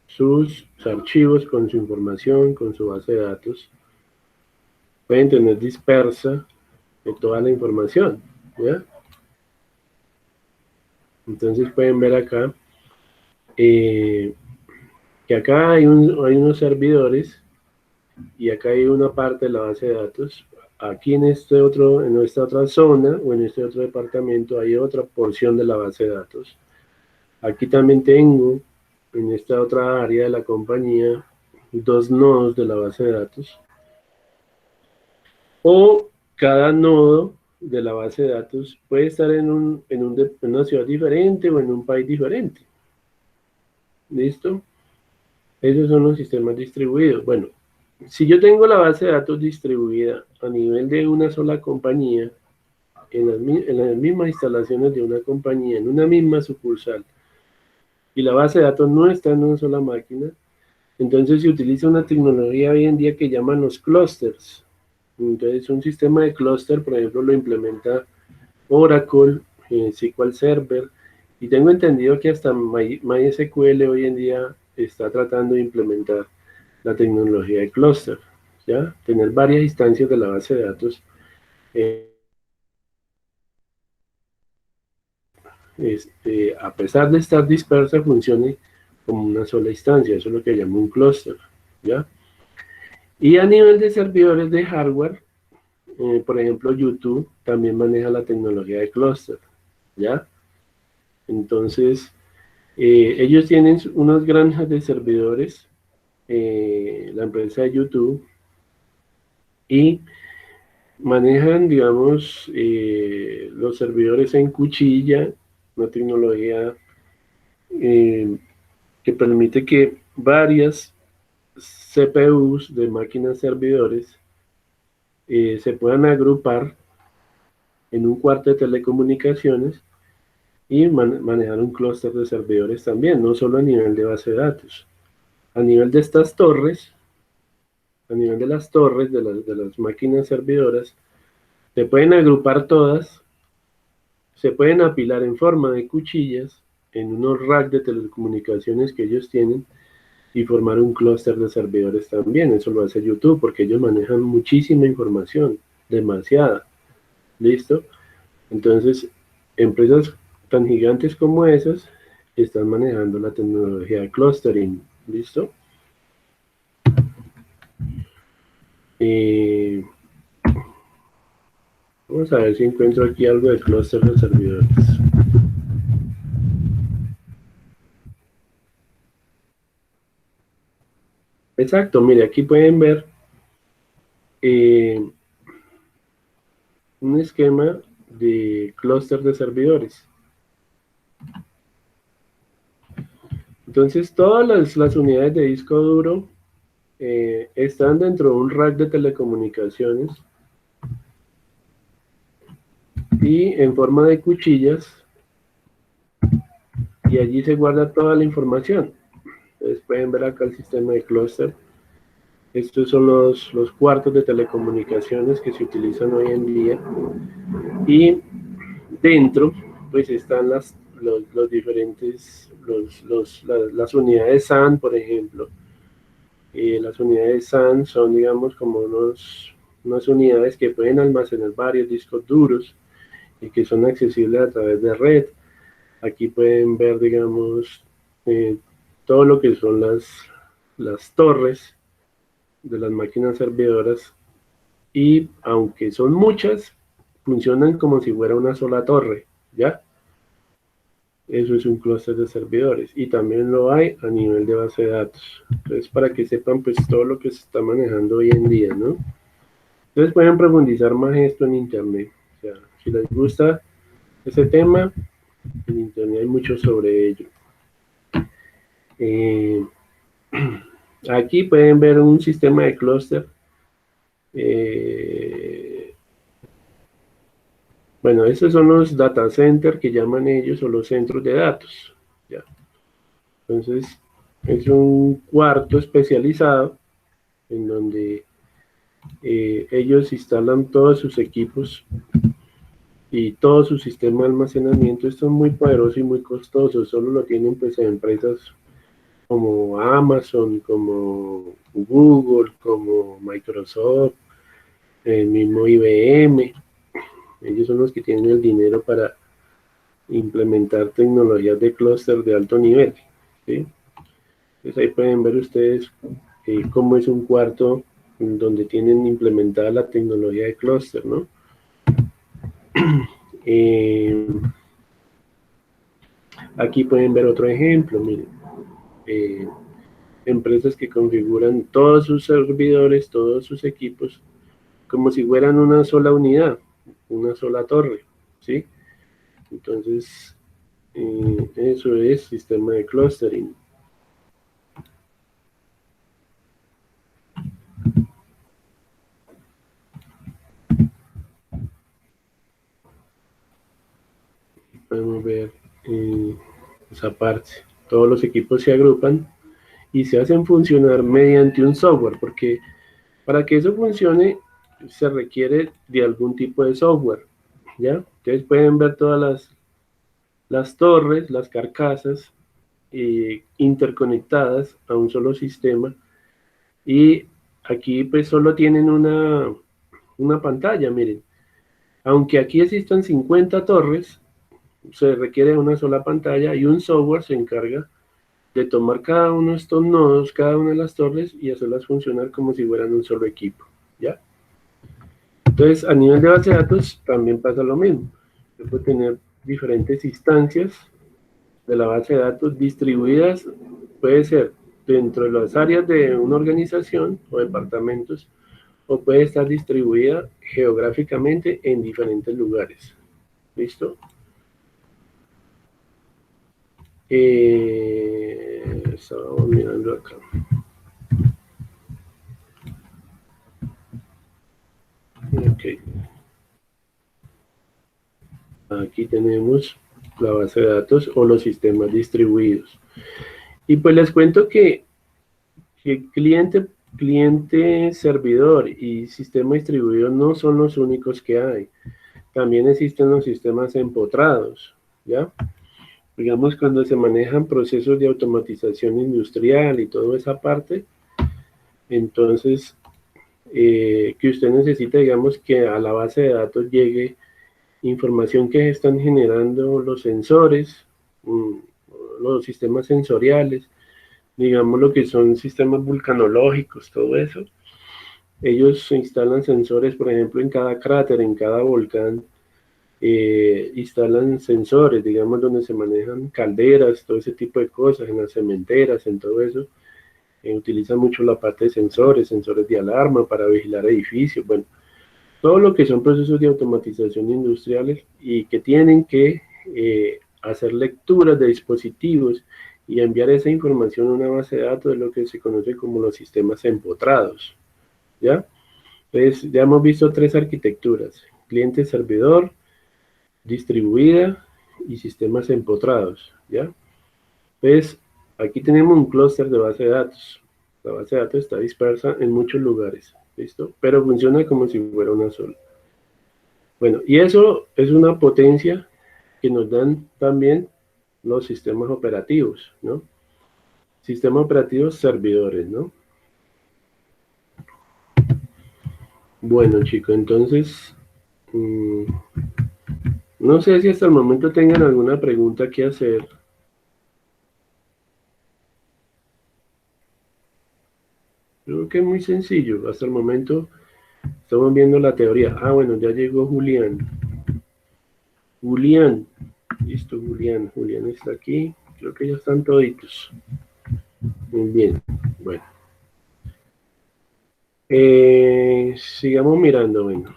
sus archivos, con su información, con su base de datos. Pueden tener dispersa toda la información, ¿ya? Entonces pueden ver acá que acá hay unos servidores y acá hay una parte de la base de datos. Aquí en esta otra zona o en este otro departamento hay otra porción de la base de datos. Aquí también tengo en esta otra área de la compañía 2 nodos de la base de datos. O cada nodo de la base de datos puede estar en una ciudad diferente o en un país diferente. ¿Listo? Esos son los sistemas distribuidos. Bueno, si yo tengo la base de datos distribuida a nivel de una sola compañía, en las mismas instalaciones de una compañía, en una misma sucursal, y la base de datos no está en una sola máquina, entonces se utiliza una tecnología hoy en día que llaman los clusters. Entonces un sistema de clúster, por ejemplo, lo implementa Oracle, SQL Server, y tengo entendido que hasta MySQL hoy en día está tratando de implementar la tecnología de clúster, ¿ya? Tener varias instancias de la base de datos, a pesar de estar dispersa, funcione como una sola instancia. Eso es lo que llamo un clúster, ¿ya? Y a nivel de servidores de hardware, por ejemplo, YouTube también maneja la tecnología de clúster, ¿ya? Entonces, ellos tienen unas granjas de servidores, la empresa de YouTube, y manejan, digamos, los servidores en cuchilla, una tecnología eh, que permite que varias CPUs de máquinas servidores se puedan agrupar en un cuarto de telecomunicaciones y manejar un clúster de servidores también, no solo a nivel de base de datos. A nivel de estas torres, a nivel de las torres de las máquinas servidoras, se pueden agrupar todas, se pueden apilar en forma de cuchillas en unos racks de telecomunicaciones que ellos tienen y formar un clúster de servidores también. Eso lo hace YouTube porque ellos manejan muchísima información, demasiada. ¿Listo? Entonces, empresas tan gigantes como esas están manejando la tecnología de clustering. ¿Listo? Eh, Vamos a ver si encuentro aquí algo de clúster de servidores. Exacto, mire, aquí pueden ver eh, un esquema de clúster de servidores. Entonces, todas las unidades de disco duro están dentro de un rack de telecomunicaciones y en forma de cuchillas, y allí se guarda toda la información. Entonces pueden ver acá el sistema de clúster. Estos son los cuartos de telecomunicaciones que se utilizan hoy en día. Y dentro, pues están los diferentes, las unidades SAN, por ejemplo. Las unidades SAN son, digamos, como unas unidades que pueden almacenar varios discos duros y que son accesibles a través de red. Aquí pueden ver, digamos, eh, todo lo que son las torres de las máquinas servidoras, y aunque son muchas, funcionan como si fuera una sola torre, ¿ya? Eso es un clúster de servidores y también lo hay a nivel de base de datos. Entonces, para que sepan pues todo lo que se está manejando hoy en día, ¿no? Entonces pueden profundizar más esto en internet. O sea, si les gusta ese tema, en internet hay mucho sobre ello. Eh, Aquí pueden ver un sistema de clúster. Eh, bueno, estos son los data centers que llaman ellos, o los centros de datos, ¿ya? Entonces, es un cuarto especializado en donde ellos instalan todos sus equipos y todo su sistema de almacenamiento. Esto es muy poderoso y muy costoso, solo lo tienen pues empresas como Amazon, como Google, como Microsoft, el mismo IBM. Ellos son los que tienen el dinero para implementar tecnologías de clúster de alto nivel, ¿sí? Entonces ahí pueden ver ustedes cómo es un cuarto donde tienen implementada la tecnología de clúster, ¿no? Eh, Aquí pueden ver otro ejemplo, miren. Eh, Empresas que configuran todos sus servidores, todos sus equipos, como si fueran una sola unidad, una sola torre, ¿sí? Entonces, eso es sistema de clustering. podemos ver esa parte. Todos los equipos se agrupan y se hacen funcionar mediante un software, porque para que eso funcione se requiere de algún tipo de software, ¿ya? Ustedes pueden ver todas las torres, las carcasas interconectadas a un solo sistema, y aquí pues solo tienen una pantalla, miren. Aunque aquí existan 50 torres, se requiere una sola pantalla y un software se encarga de tomar cada uno de estos nodos, cada una de las torres, y hacerlas funcionar como si fueran un solo equipo, ¿ya? Entonces, a nivel de base de datos también pasa lo mismo. Se puede tener diferentes instancias de la base de datos distribuidas, puede ser dentro de las áreas de una organización o departamentos, o puede estar distribuida geográficamente en diferentes lugares. ¿Listo? Estaba mirando acá. Ok. Aquí tenemos la base de datos o los sistemas distribuidos. Y pues les cuento que cliente, servidor y sistema distribuido no son los únicos que hay. También existen los sistemas empotrados, ¿ya? Digamos, cuando se manejan procesos de automatización industrial y toda esa parte, entonces, que usted necesita, digamos, que a la base de datos llegue información que están generando los sensores, los sistemas sensoriales, digamos lo que son sistemas vulcanológicos, todo eso. Ellos instalan sensores, por ejemplo, en cada cráter, en cada volcán, instalan sensores, digamos, donde se manejan calderas, todo ese tipo de cosas, en las cementeras, en todo eso. Utilizan mucho la parte de sensores de alarma para vigilar edificios, bueno, todo lo que son procesos de automatización industriales y que tienen que hacer lecturas de dispositivos y enviar esa información a una base de datos, de lo que se conoce como los sistemas empotrados, ¿ya? Entonces, ya hemos visto tres arquitecturas: cliente-servidor, distribuida y sistemas empotrados, ¿ya? Entonces, aquí tenemos un clúster de base de datos. La base de datos está dispersa en muchos lugares, ¿listo? Pero funciona como si fuera una sola. Bueno, y eso es una potencia que nos dan también los sistemas operativos, ¿no? Sistemas operativos servidores, ¿no? Bueno, chicos, entonces, no sé si hasta el momento tengan alguna pregunta que hacer. Creo que es muy sencillo. Hasta el momento estamos viendo la teoría. Ah, bueno, ya llegó Julián. Julián. Listo, Julián. Julián está aquí. Creo que ya están toditos. Muy bien. Bueno. Sigamos mirando, bueno.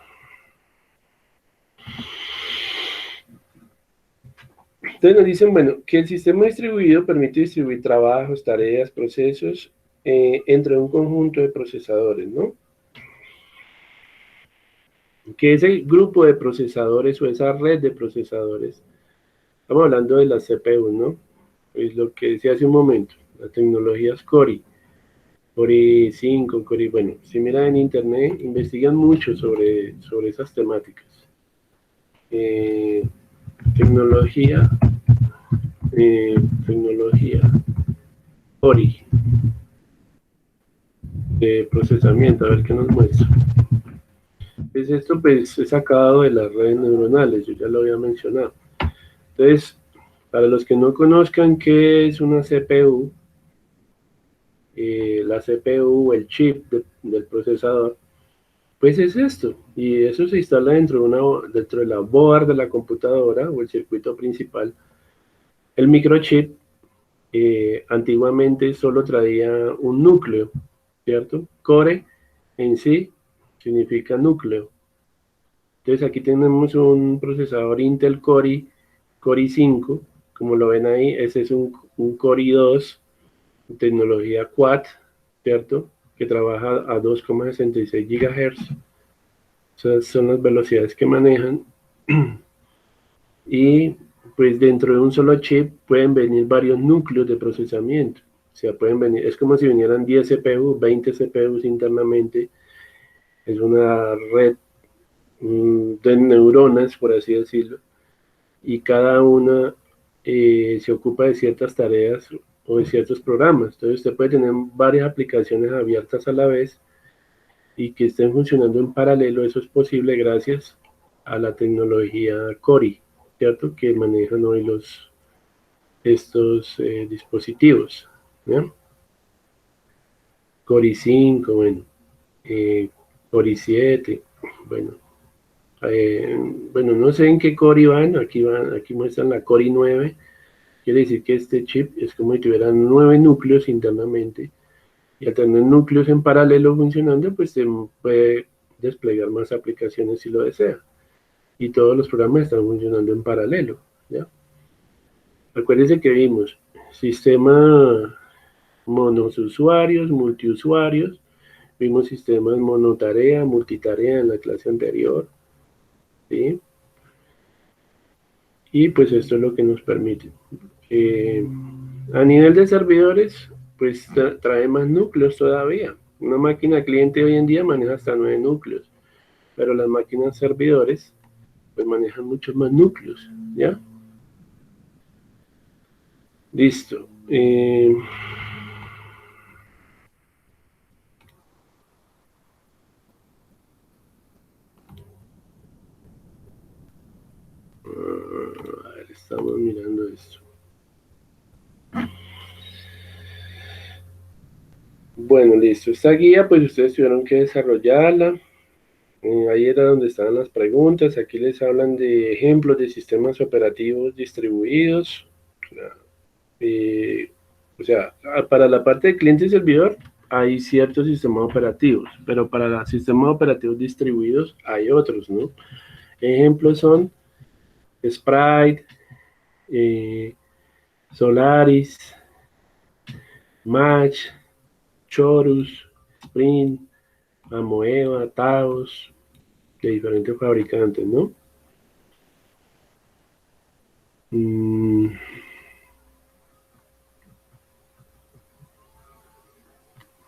Entonces nos dicen, bueno, que el sistema distribuido permite distribuir trabajos, tareas, procesos entre un conjunto de procesadores, ¿no? Que ese grupo de procesadores o esa red de procesadores, estamos hablando de las CPU, ¿no? Es lo que decía hace un momento, las tecnologías Cori, Cori 5, Cori, bueno, si miran en internet, investigan mucho sobre esas temáticas. Tecnología Cori de procesamiento, a ver qué nos muestra. Pues esto pues es sacado de las redes neuronales, yo ya lo había mencionado. Entonces, para los que no conozcan qué es una CPU, la CPU o el chip del procesador, pues es esto, y eso se instala dentro de la board de la computadora o el circuito principal. El microchip antiguamente solo traía un núcleo, ¿cierto? Core en sí significa núcleo. Entonces aquí tenemos un procesador Intel Core i5, como lo ven ahí, ese es un Core i2, tecnología Quad, ¿cierto? Que trabaja a 2,66 GHz. Esas son las velocidades que manejan. Y pues dentro de un solo chip pueden venir varios núcleos de procesamiento. O sea, pueden venir, es como si vinieran 10 CPU, 20 CPUs internamente. Es una red de neuronas, por así decirlo, y cada una se ocupa de ciertas tareas o de ciertos programas. Entonces usted puede tener varias aplicaciones abiertas a la vez y que estén funcionando en paralelo. Eso es posible gracias a la tecnología Cori, ¿cierto? Que manejan hoy estos dispositivos, ¿no? Cori 5, bueno, Cori 7, bueno, bueno, no sé en qué Cori van, aquí muestran la Cori 9, quiere decir que este chip es como si tuviera 9 núcleos internamente, y al tener núcleos en paralelo funcionando, pues se puede desplegar más aplicaciones si lo desea, y todos los programas están funcionando en paralelo, ¿ya? Acuérdense que vimos sistema monousuarios, multiusuarios, vimos sistemas monotarea, multitarea en la clase anterior, ¿sí? Y pues esto es lo que nos permite. A nivel de servidores, pues trae más núcleos todavía. Una máquina cliente hoy en día maneja hasta 9 núcleos, pero las máquinas servidores pues manejan muchos más núcleos, ¿ya? Listo. A ver, estamos mirando esto. Bueno, listo. Esta guía, pues ustedes tuvieron que desarrollarla. Ahí era donde estaban las preguntas. Aquí les hablan de ejemplos de sistemas operativos distribuidos. Eh, o sea, para la parte de cliente y servidor hay ciertos sistemas operativos, pero para los sistemas operativos distribuidos hay otros, ¿no? Ejemplos son Sprite, Solaris, Match, Chorus, Sprint, Amoeba, Taos, de diferentes fabricantes, ¿no?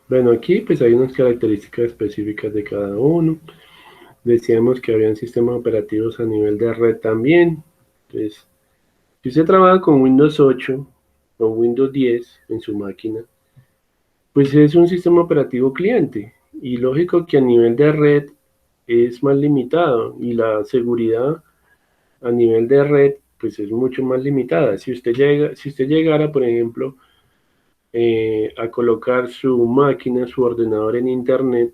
Bueno, aquí pues hay unas características específicas de cada uno. Decíamos que habían sistemas operativos a nivel de red también. Entonces, si usted trabaja con Windows 8 o Windows 10 en su máquina, pues es un sistema operativo cliente. Y lógico que a nivel de red es más limitado y la seguridad a nivel de red pues es mucho más limitada. Si usted llegara, por ejemplo, a colocar su máquina, su ordenador en internet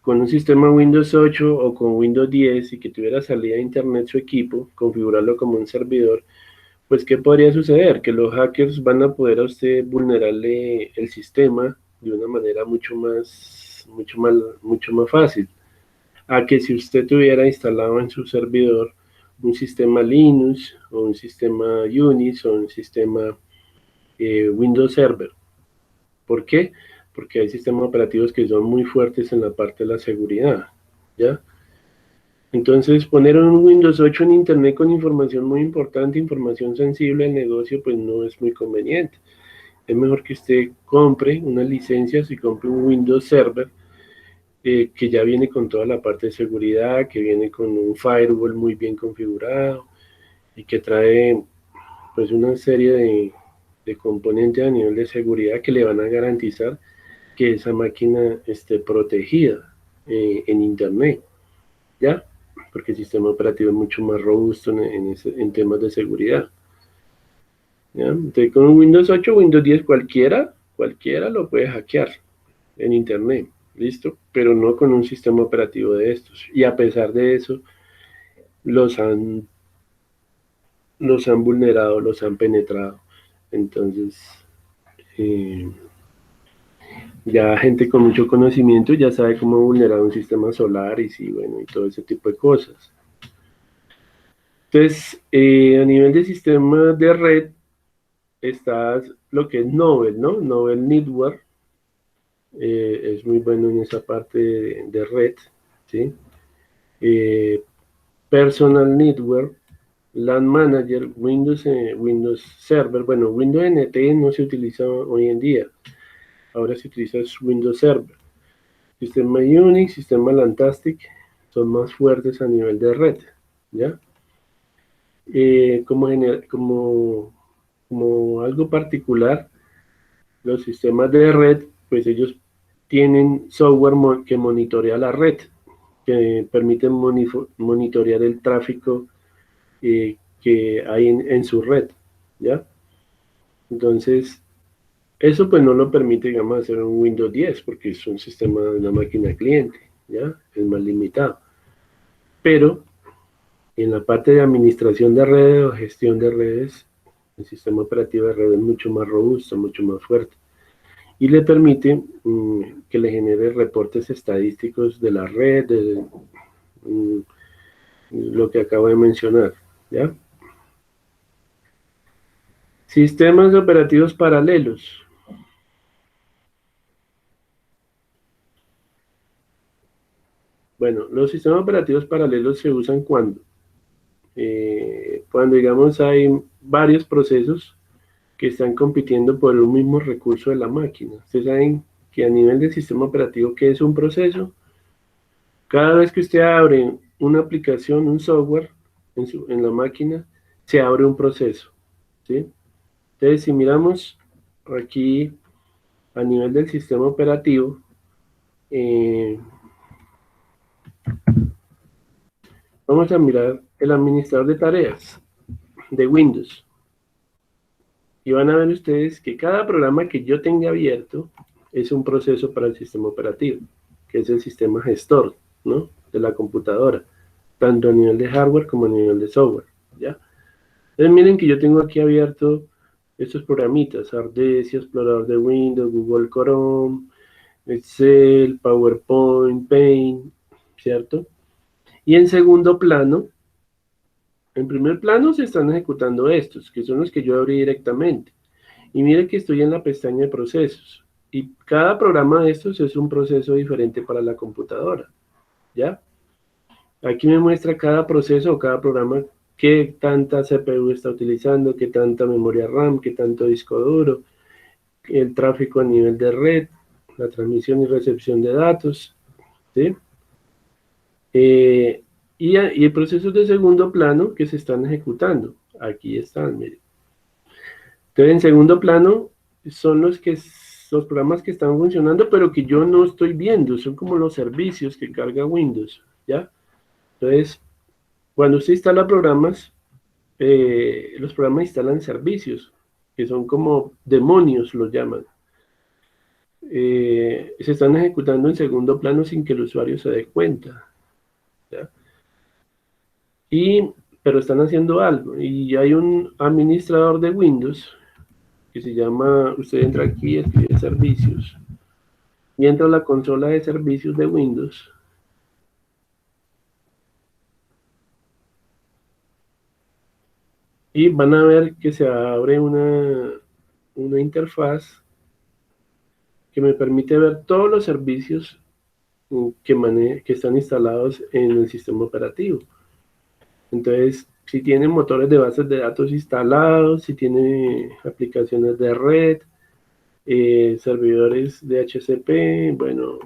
con un sistema Windows 8 o con Windows 10 y que tuviera salida a internet su equipo, configurarlo como un servidor, pues ¿qué podría suceder? Que los hackers van a poder a usted vulnerarle el sistema de una manera mucho más fácil. A que si usted tuviera instalado en su servidor un sistema Linux o un sistema Unix o un sistema Windows Server. ¿Por qué? Porque hay sistemas operativos que son muy fuertes en la parte de la seguridad, ¿ya? Entonces, poner un Windows 8 en Internet con información muy importante, información sensible del negocio, pues no es muy conveniente. Es mejor que usted compre unas licencias y compre un Windows Server que ya viene con toda la parte de seguridad, que viene con un firewall muy bien configurado y que trae pues una serie de componentes a nivel de seguridad que le van a garantizar que esa máquina esté protegida en Internet, ¿ya? Porque el sistema operativo es mucho más robusto en temas de seguridad, ¿ya? Entonces con un Windows 8, Windows 10 cualquiera lo puede hackear en Internet, ¿listo? Pero no con un sistema operativo de estos. Y a pesar de eso, los han, los han vulnerado, los han penetrado. Entonces, eh, ya gente con mucho conocimiento ya sabe cómo vulnerar un sistema solar y bueno, y todo ese tipo de cosas. Entonces, a nivel de sistema de red, está lo que es Novel, ¿no? Novel Network, es muy bueno en esa parte de red, ¿sí? Eh, Personal Network, LAN Manager, Windows Server. Bueno, Windows NT no se utiliza hoy en día. Ahora se utiliza Windows Server. Sistema Unix, sistema Lantastic son más fuertes a nivel de red, ¿ya? Como algo particular, los sistemas de red, pues ellos tienen software que monitorea la red, que permiten monitorear el tráfico que hay en su red, ¿ya? Entonces, eso pues no lo permite, digamos, hacer un Windows 10, porque es un sistema de una máquina cliente, ¿ya? Es más limitado. Pero en la parte de administración de redes o gestión de redes, el sistema operativo de red es mucho más robusto, mucho más fuerte. Y le permite que le genere reportes estadísticos de la red, de lo que acabo de mencionar, ¿ya? Sistemas operativos paralelos. Bueno, los sistemas operativos paralelos se usan cuando digamos hay varios procesos que están compitiendo por un mismo recurso de la máquina. Ustedes saben que a nivel del sistema operativo, ¿qué es un proceso? Cada vez que usted abre una aplicación, un software en la máquina, se abre un proceso, ¿sí? Entonces, si miramos aquí a nivel del sistema operativo, vamos a mirar el administrador de tareas de Windows. Y van a ver ustedes que cada programa que yo tenga abierto es un proceso para el sistema operativo, que es el sistema gestor, ¿no? De la computadora, tanto a nivel de hardware como a nivel de software, ¿ya? Entonces miren que yo tengo aquí abierto estos programitas, Ardesia, Explorador de Windows, Google Chrome, Excel, PowerPoint, Paint, ¿cierto? Y en segundo plano, en primer plano se están ejecutando estos, que son los que yo abrí directamente. Y mire que estoy en la pestaña de procesos. Y cada programa de estos es un proceso diferente para la computadora, ¿ya? Aquí me muestra cada proceso o cada programa qué tanta CPU está utilizando, qué tanta memoria RAM, qué tanto disco duro, el tráfico a nivel de red, la transmisión y recepción de datos, ¿sí? Y procesos de segundo plano que se están ejecutando. Aquí están, miren. Entonces, en segundo plano son los programas que están funcionando, pero que yo no estoy viendo. Son como los servicios que carga Windows, ¿ya? Entonces, cuando usted instala programas, los programas instalan servicios, que son como demonios, los llaman. Se están ejecutando en segundo plano sin que el usuario se dé cuenta, ¿ya? Pero están haciendo algo. Y hay un administrador de Windows que se llama, usted entra aquí y escribe servicios. Y entra a la consola de servicios de Windows. Y van a ver que se abre una interfaz que me permite ver todos los servicios que están instalados en el sistema operativo. Entonces, si tiene motores de bases de datos instalados, si tiene aplicaciones de red, servidores de HCP, bueno,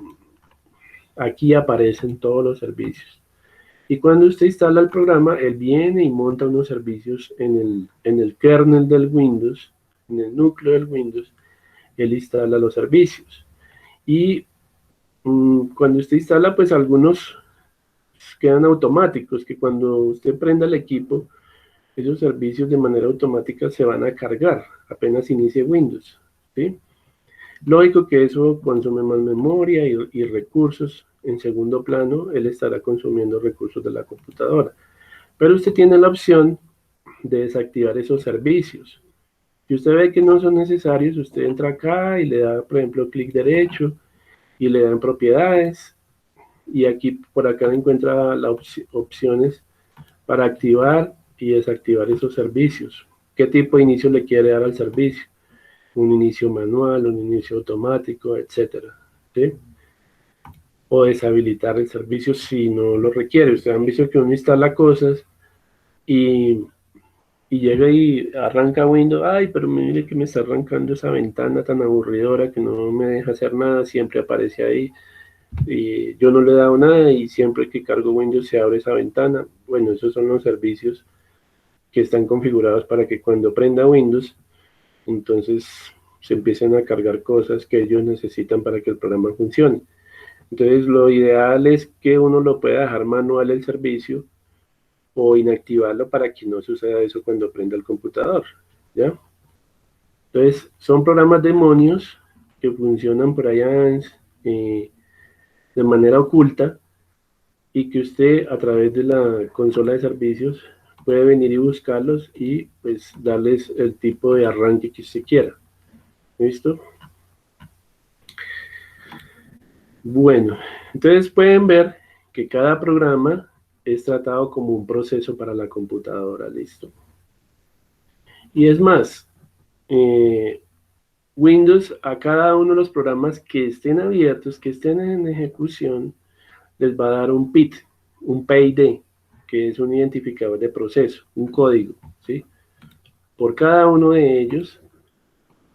aquí aparecen todos los servicios. Y cuando usted instala el programa, él viene y monta unos servicios en el kernel del Windows, en el núcleo del Windows, él instala los servicios. Y cuando usted instala, pues algunos quedan automáticos, que cuando usted prenda el equipo, esos servicios de manera automática se van a cargar apenas inicie Windows, ¿sí? Lógico que eso consume más memoria y recursos. En segundo plano, él estará consumiendo recursos de la computadora. Pero usted tiene la opción de desactivar esos servicios. Si usted ve que no son necesarios, usted entra acá y le da, por ejemplo, clic derecho y le da en propiedades. Y aquí, por acá, encuentra las opciones para activar y desactivar esos servicios. ¿Qué tipo de inicio le quiere dar al servicio? Un inicio manual, un inicio automático, etcétera, ¿sí? O deshabilitar el servicio si no lo requiere. Ustedes han visto que uno instala cosas y y llega y arranca Windows, ay, pero mire que me está arrancando esa ventana tan aburridora que no me deja hacer nada, siempre aparece ahí, y yo no le he dado nada y siempre que cargo Windows se abre esa ventana. Bueno, esos son los servicios que están configurados para que cuando prenda Windows, entonces se empiecen a cargar cosas que ellos necesitan para que el programa funcione. Entonces lo ideal es que uno lo pueda dejar manual el servicio o inactivarlo para que no suceda eso cuando prenda el computador, ¿ya? Entonces son programas demonios que funcionan por allá de manera oculta y que usted a través de la consola de servicios puede venir y buscarlos y pues darles el tipo de arranque que usted quiera. ¿Listo? Bueno, entonces pueden ver que cada programa es tratado como un proceso para la computadora, ¿listo? Y es más, Windows a cada uno de los programas que estén abiertos, que estén en ejecución, les va a dar un PID, un PID, que es un identificador de proceso, un código, ¿sí? Por cada uno de ellos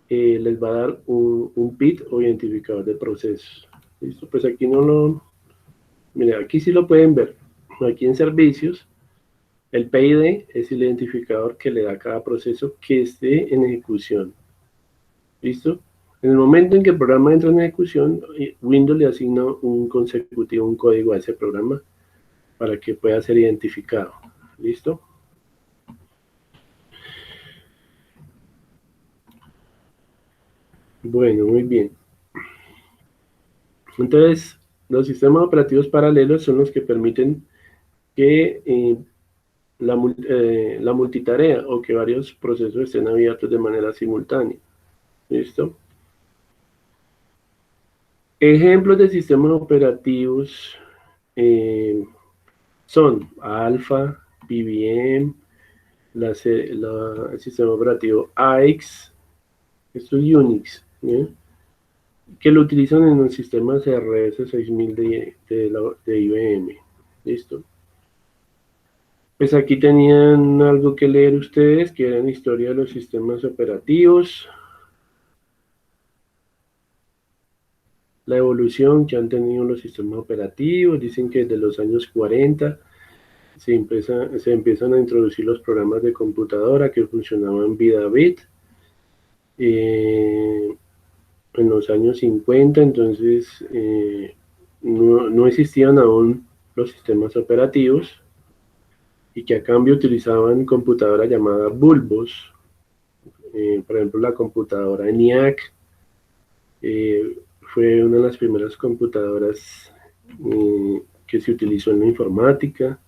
les va a dar un PID o identificador de procesos. ¿Listo? Pues aquí no lo... Mira, aquí sí lo pueden ver. Aquí en servicios, el PID es el identificador que le da a cada proceso que esté en ejecución. ¿Listo? En el momento en que el programa entra en ejecución, Windows le asigna un consecutivo, un código a ese programa para que pueda ser identificado. ¿Listo? Bueno, muy bien. Entonces, los sistemas operativos paralelos son los que permiten que la multitarea o que varios procesos estén abiertos de manera simultánea. ¿Listo? Ejemplos de sistemas operativos son Alpha, BBM, el sistema operativo AX, esto es Unix, ¿eh? Que lo utilizan en los sistemas RS 6000 de IBM. ¿Listo? Pues aquí tenían algo que leer ustedes, que eran historia de los sistemas operativos, la evolución que han tenido los sistemas operativos, dicen que desde los años 40 se empiezan a introducir los programas de computadora que funcionaban vida bit. En los años 50, entonces no existían aún los sistemas operativos y que a cambio utilizaban computadoras llamadas bulbos, por ejemplo la computadora ENIAC, fue una de las primeras computadoras que se utilizó en la informática.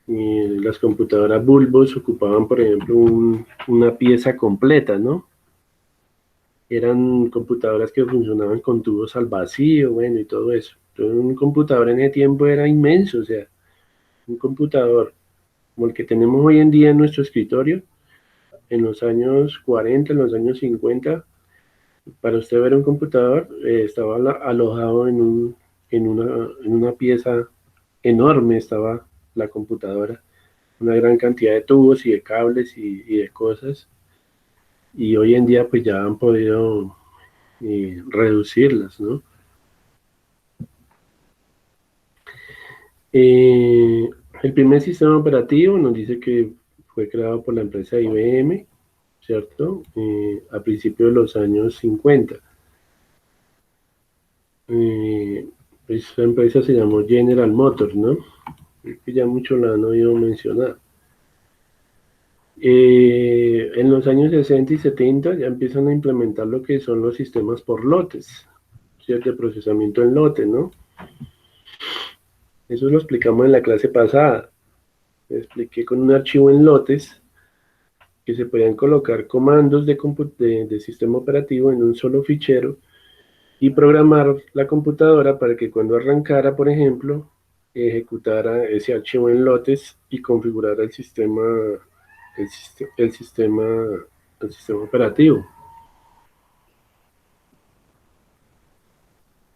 Las computadoras bulbos ocupaban, por ejemplo, una pieza completa, ¿no? Eran computadoras que funcionaban con tubos al vacío, bueno, y todo eso. Entonces, un computador en ese tiempo era inmenso, o sea, un computador como el que tenemos hoy en día en nuestro escritorio, en los años 40, en los años 50, para usted ver un computador, estaba alojado en una pieza enorme, estaba la computadora, una gran cantidad de tubos y de cables y de cosas, y hoy en día pues ya han podido reducirlas, ¿no? El primer sistema operativo nos dice que fue creado por la empresa IBM, ¿cierto? A principios de los años 50. Esa empresa se llamó General Motors, ¿no? Que ya mucho la han oído mencionar. En los años 60 y 70 ya empiezan a implementar lo que son los sistemas por lotes, ¿cierto? De procesamiento en lote, ¿no? Eso lo explicamos en la clase pasada. Expliqué con un archivo en lotes que se podían colocar comandos de sistema operativo en un solo fichero y programar la computadora para que cuando arrancara, por ejemplo, ejecutara ese archivo en lotes y configurara el, el sistema, el sistema operativo.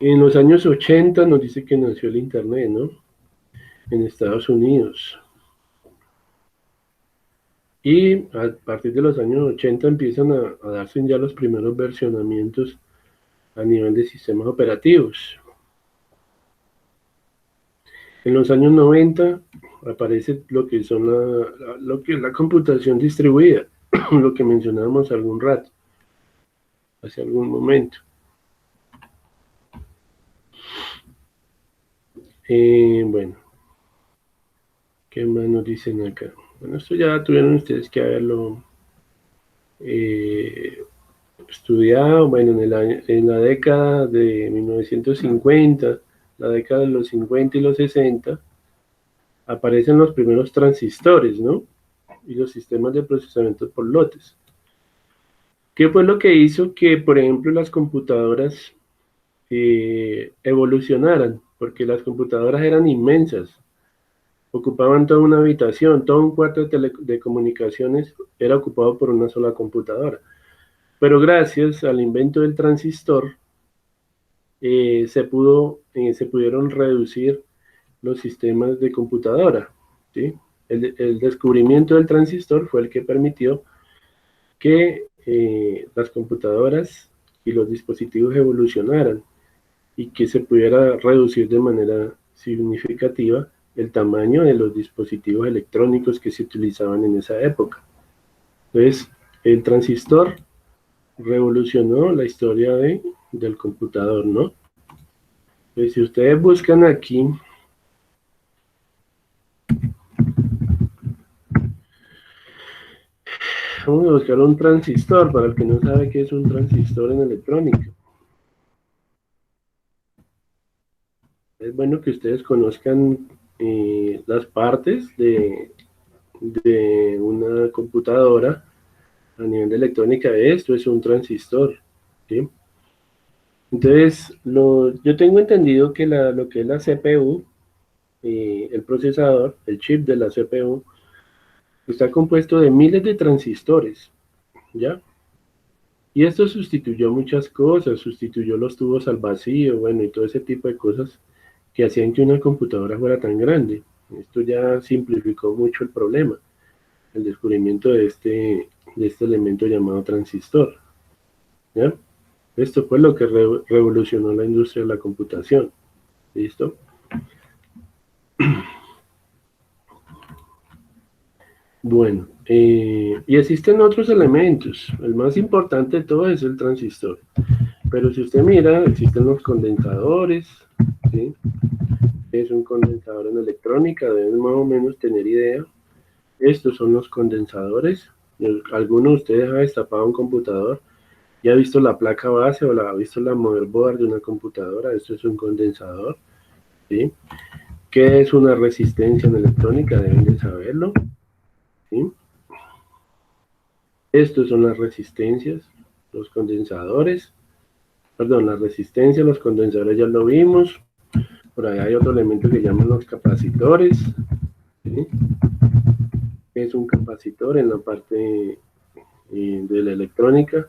En los años 80 nos dice que nació el Internet, ¿no? En Estados Unidos. Y a partir de los años 80 empiezan a darse ya los primeros versionamientos a nivel de sistemas operativos. En los años 90 aparece lo que son lo que es la computación distribuida, lo que mencionábamos algún rato, hace algún momento. Bueno, ¿qué más nos dicen acá? Bueno, esto ya tuvieron ustedes que haberlo eh, estudiado. Bueno, en la década de 1950, la década de los 50 y los 60, aparecen los primeros transistores, ¿no? Y los sistemas de procesamiento por lotes. ¿Qué fue lo que hizo que, por ejemplo, las computadoras evolucionaran? Porque las computadoras eran inmensas, ocupaban toda una habitación, todo un cuarto de comunicaciones era ocupado por una sola computadora. Pero gracias al invento del transistor, se pudieron reducir los sistemas de computadora, ¿sí? El descubrimiento del transistor fue el que permitió que las computadoras y los dispositivos evolucionaran y que se pudiera reducir de manera significativa el tamaño de los dispositivos electrónicos que se utilizaban en esa época. Entonces, el transistor revolucionó la historia del computador, ¿no? Pues si ustedes buscan aquí, vamos a buscar un transistor, para el que no sabe qué es un transistor en electrónica. Es bueno que ustedes conozcan las partes de una computadora a nivel de electrónica. Esto es un transistor, ¿sí? Entonces, yo tengo entendido que lo que es la CPU, el procesador, el chip de la CPU, está compuesto de miles de transistores, ¿ya? Y esto sustituyó muchas cosas, sustituyó los tubos al vacío, bueno, y todo ese tipo de cosas que hacían que una computadora fuera tan grande. Esto ya simplificó mucho el problema, el descubrimiento de este elemento llamado transistor, ¿ya? Esto fue lo que revolucionó la industria de la computación, ¿listo? Bueno, y existen otros elementos. El más importante de todo es el transistor. Pero si usted mira, existen los condensadores, ¿sí? Es un condensador en electrónica, deben más o menos tener idea. Estos son los condensadores. ¿Alguno de ustedes ha destapado un computador y ha visto la placa base o ha visto la motherboard de una computadora? Esto es un condensador, ¿sí? ¿Qué es una resistencia en electrónica? Deben de saberlo, ¿sí? Estos son las resistencias, los condensadores, perdón, las resistencias, los condensadores ya lo vimos. Por ahí hay otro elemento que llaman los capacitores, ¿sí? Es un capacitor en la parte de la electrónica.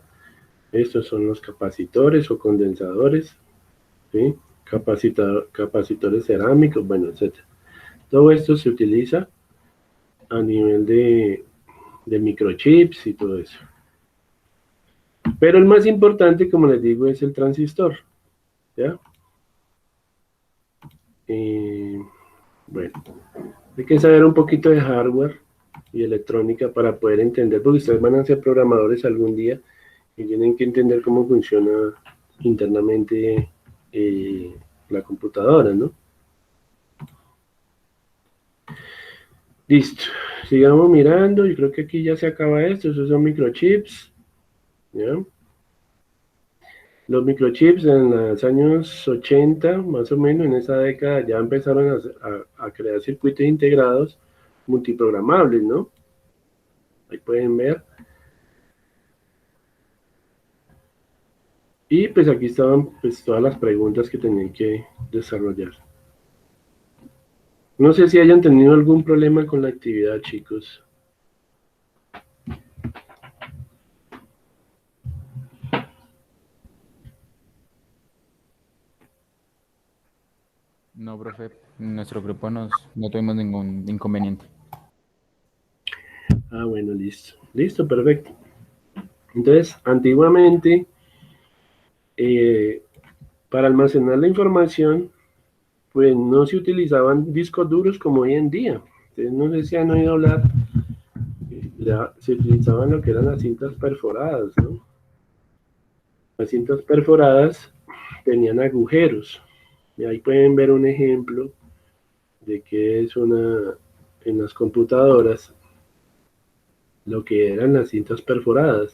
Estos son los capacitores o condensadores, ¿sí? Capacitores cerámicos, bueno, etcétera. Todo esto se utiliza a nivel de microchips y todo eso. Pero el más importante, como les digo, es el transistor, ¿ya? Bueno, hay que saber un poquito de hardware y electrónica para poder entender, porque ustedes van a ser programadores algún día y tienen que entender cómo funciona internamente la computadora, ¿no? Listo, sigamos mirando, yo creo que aquí ya se acaba esto, esos son microchips, ¿ya? Los microchips en los años 80, más o menos, en esa década, ya empezaron a crear circuitos integrados multiprogramables, ¿no? Ahí pueden ver. Y pues aquí estaban pues todas las preguntas que tenían que desarrollar. No sé si hayan tenido algún problema con la actividad, chicos. No, profe, en nuestro grupo no tuvimos ningún inconveniente. Ah, bueno, listo. Listo, perfecto. Entonces, antiguamente, para almacenar la información, pues no se utilizaban discos duros como hoy en día. Entonces, no sé si han oído hablar, ya se utilizaban lo que eran las cintas perforadas, ¿no? Las cintas perforadas tenían agujeros. Y ahí pueden ver un ejemplo de que es en las computadoras, lo que eran las cintas perforadas.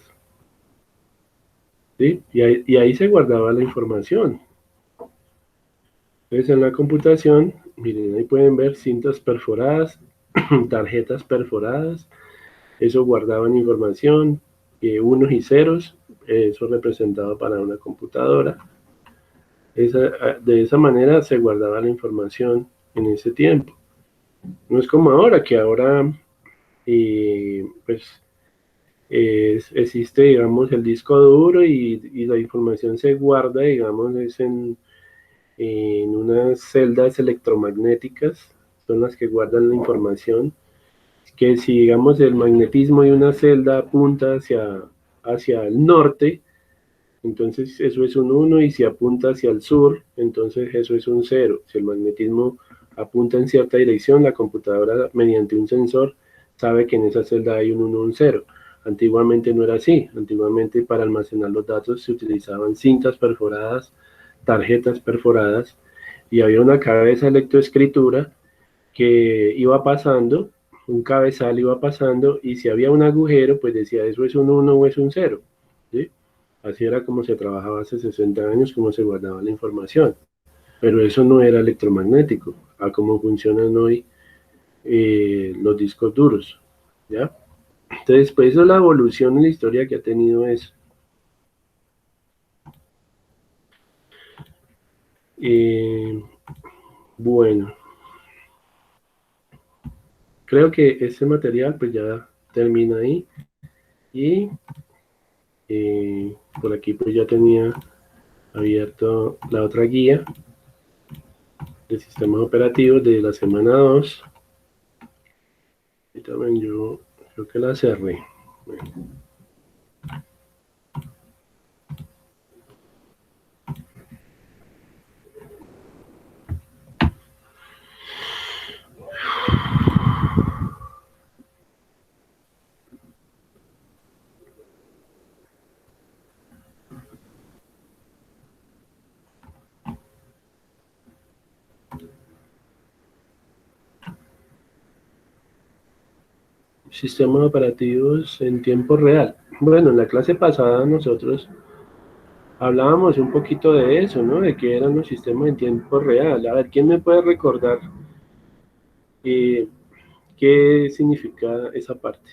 ¿Sí? Y ahí se guardaba la información. Entonces en la computación, miren, ahí pueden ver cintas perforadas, tarjetas perforadas, eso guardaban información, unos y ceros, eso representado para una computadora. De esa manera se guardaba la información en ese tiempo. No es como ahora, que ahora pues existe, digamos, el disco duro y la información se guarda, digamos, es en unas celdas electromagnéticas, son las que guardan la información, que si, digamos, el magnetismo de una celda apunta hacia el norte, entonces eso es un 1, y si apunta hacia el sur, entonces eso es un 0. Si el magnetismo apunta en cierta dirección, la computadora, mediante un sensor, sabe que en esa celda hay un 1, un 0. Antiguamente no era así. Antiguamente, para almacenar los datos se utilizaban cintas perforadas, tarjetas perforadas, y había una cabeza de lectoescritura que iba pasando, un cabezal iba pasando, y si había un agujero, pues decía, eso es un 1 o es un 0. ¿Sí? Así era como se trabajaba hace 60 años, como se guardaba la información. Pero eso no era electromagnético, a cómo funcionan hoy los discos duros. ¿Ya? Entonces, pues eso es la evolución en la historia que ha tenido eso. Eh, bueno, creo que este material pues ya termina ahí. Y por aquí pues ya tenía abierto la otra guía de sistemas operativos de la semana 2. Y también yo creo que la cerré. Bueno. Sistemas operativos en tiempo real. Bueno, en la clase pasada nosotros hablábamos un poquito de eso, ¿no? De qué eran los sistemas en tiempo real. A ver, ¿quién me puede recordar eh, qué significa esa parte?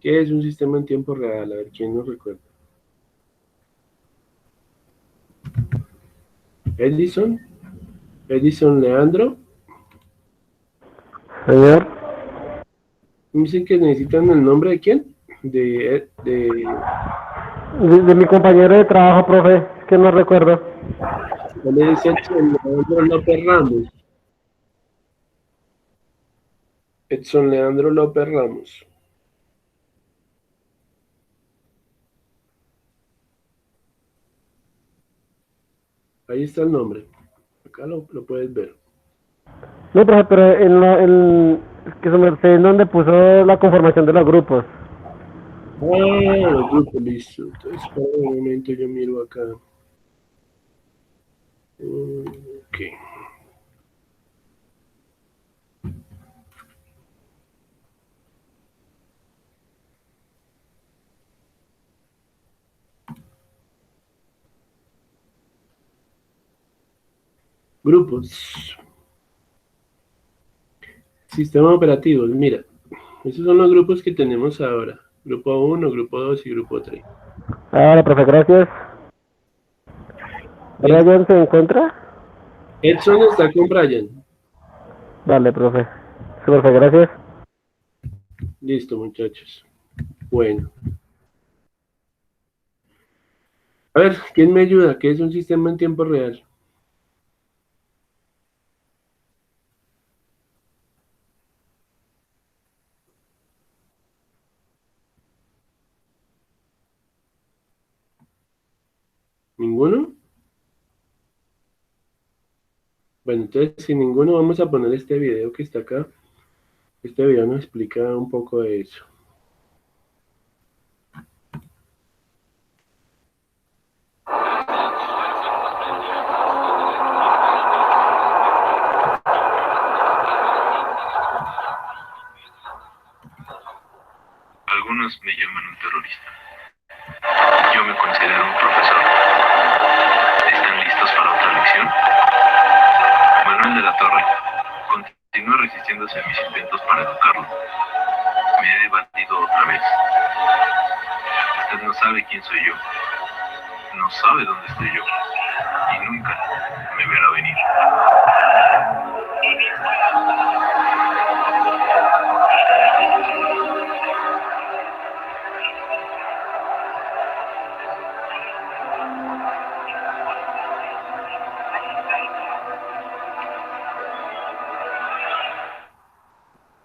¿Qué es un sistema en tiempo real? A ver, ¿quién nos recuerda? Edison, Edison Leandro. Señor, Dicen que necesitan el nombre de quién? de mi compañero de trabajo, profe, es que no recuerdo. ¿Cuál es Edson Leandro López Ramos? Edson Leandro López Ramos. Ahí está el nombre. Acá lo puedes ver. No, profe, pero que se me sé en donde puso la conformación de los grupos. Ah, los grupos, listo. Entonces, para un momento yo miro acá. Ok. Grupos. Sistemas operativos. Mira, esos son los grupos que tenemos ahora. Grupo 1, grupo 2 y grupo 3. Ahora, profe, gracias. ¿Ryan se encuentra? Edson está con Brian. Vale, profe. Sí, profe, gracias. Listo, muchachos. Bueno. A ver, ¿quién me ayuda? ¿Qué es un sistema en tiempo real? Bueno, entonces sin ninguno vamos a poner este video que está acá. Este video nos explica un poco de eso. Algunos me llaman un terrorista. Yo me considero un profesor. ¿Están listos para otra lección? Manuel de la Torre continúa resistiéndose a mis intentos para educarlo. Me he evadido otra vez. Usted no sabe quién soy yo. No sabe dónde estoy yo. Y nunca me verá venir.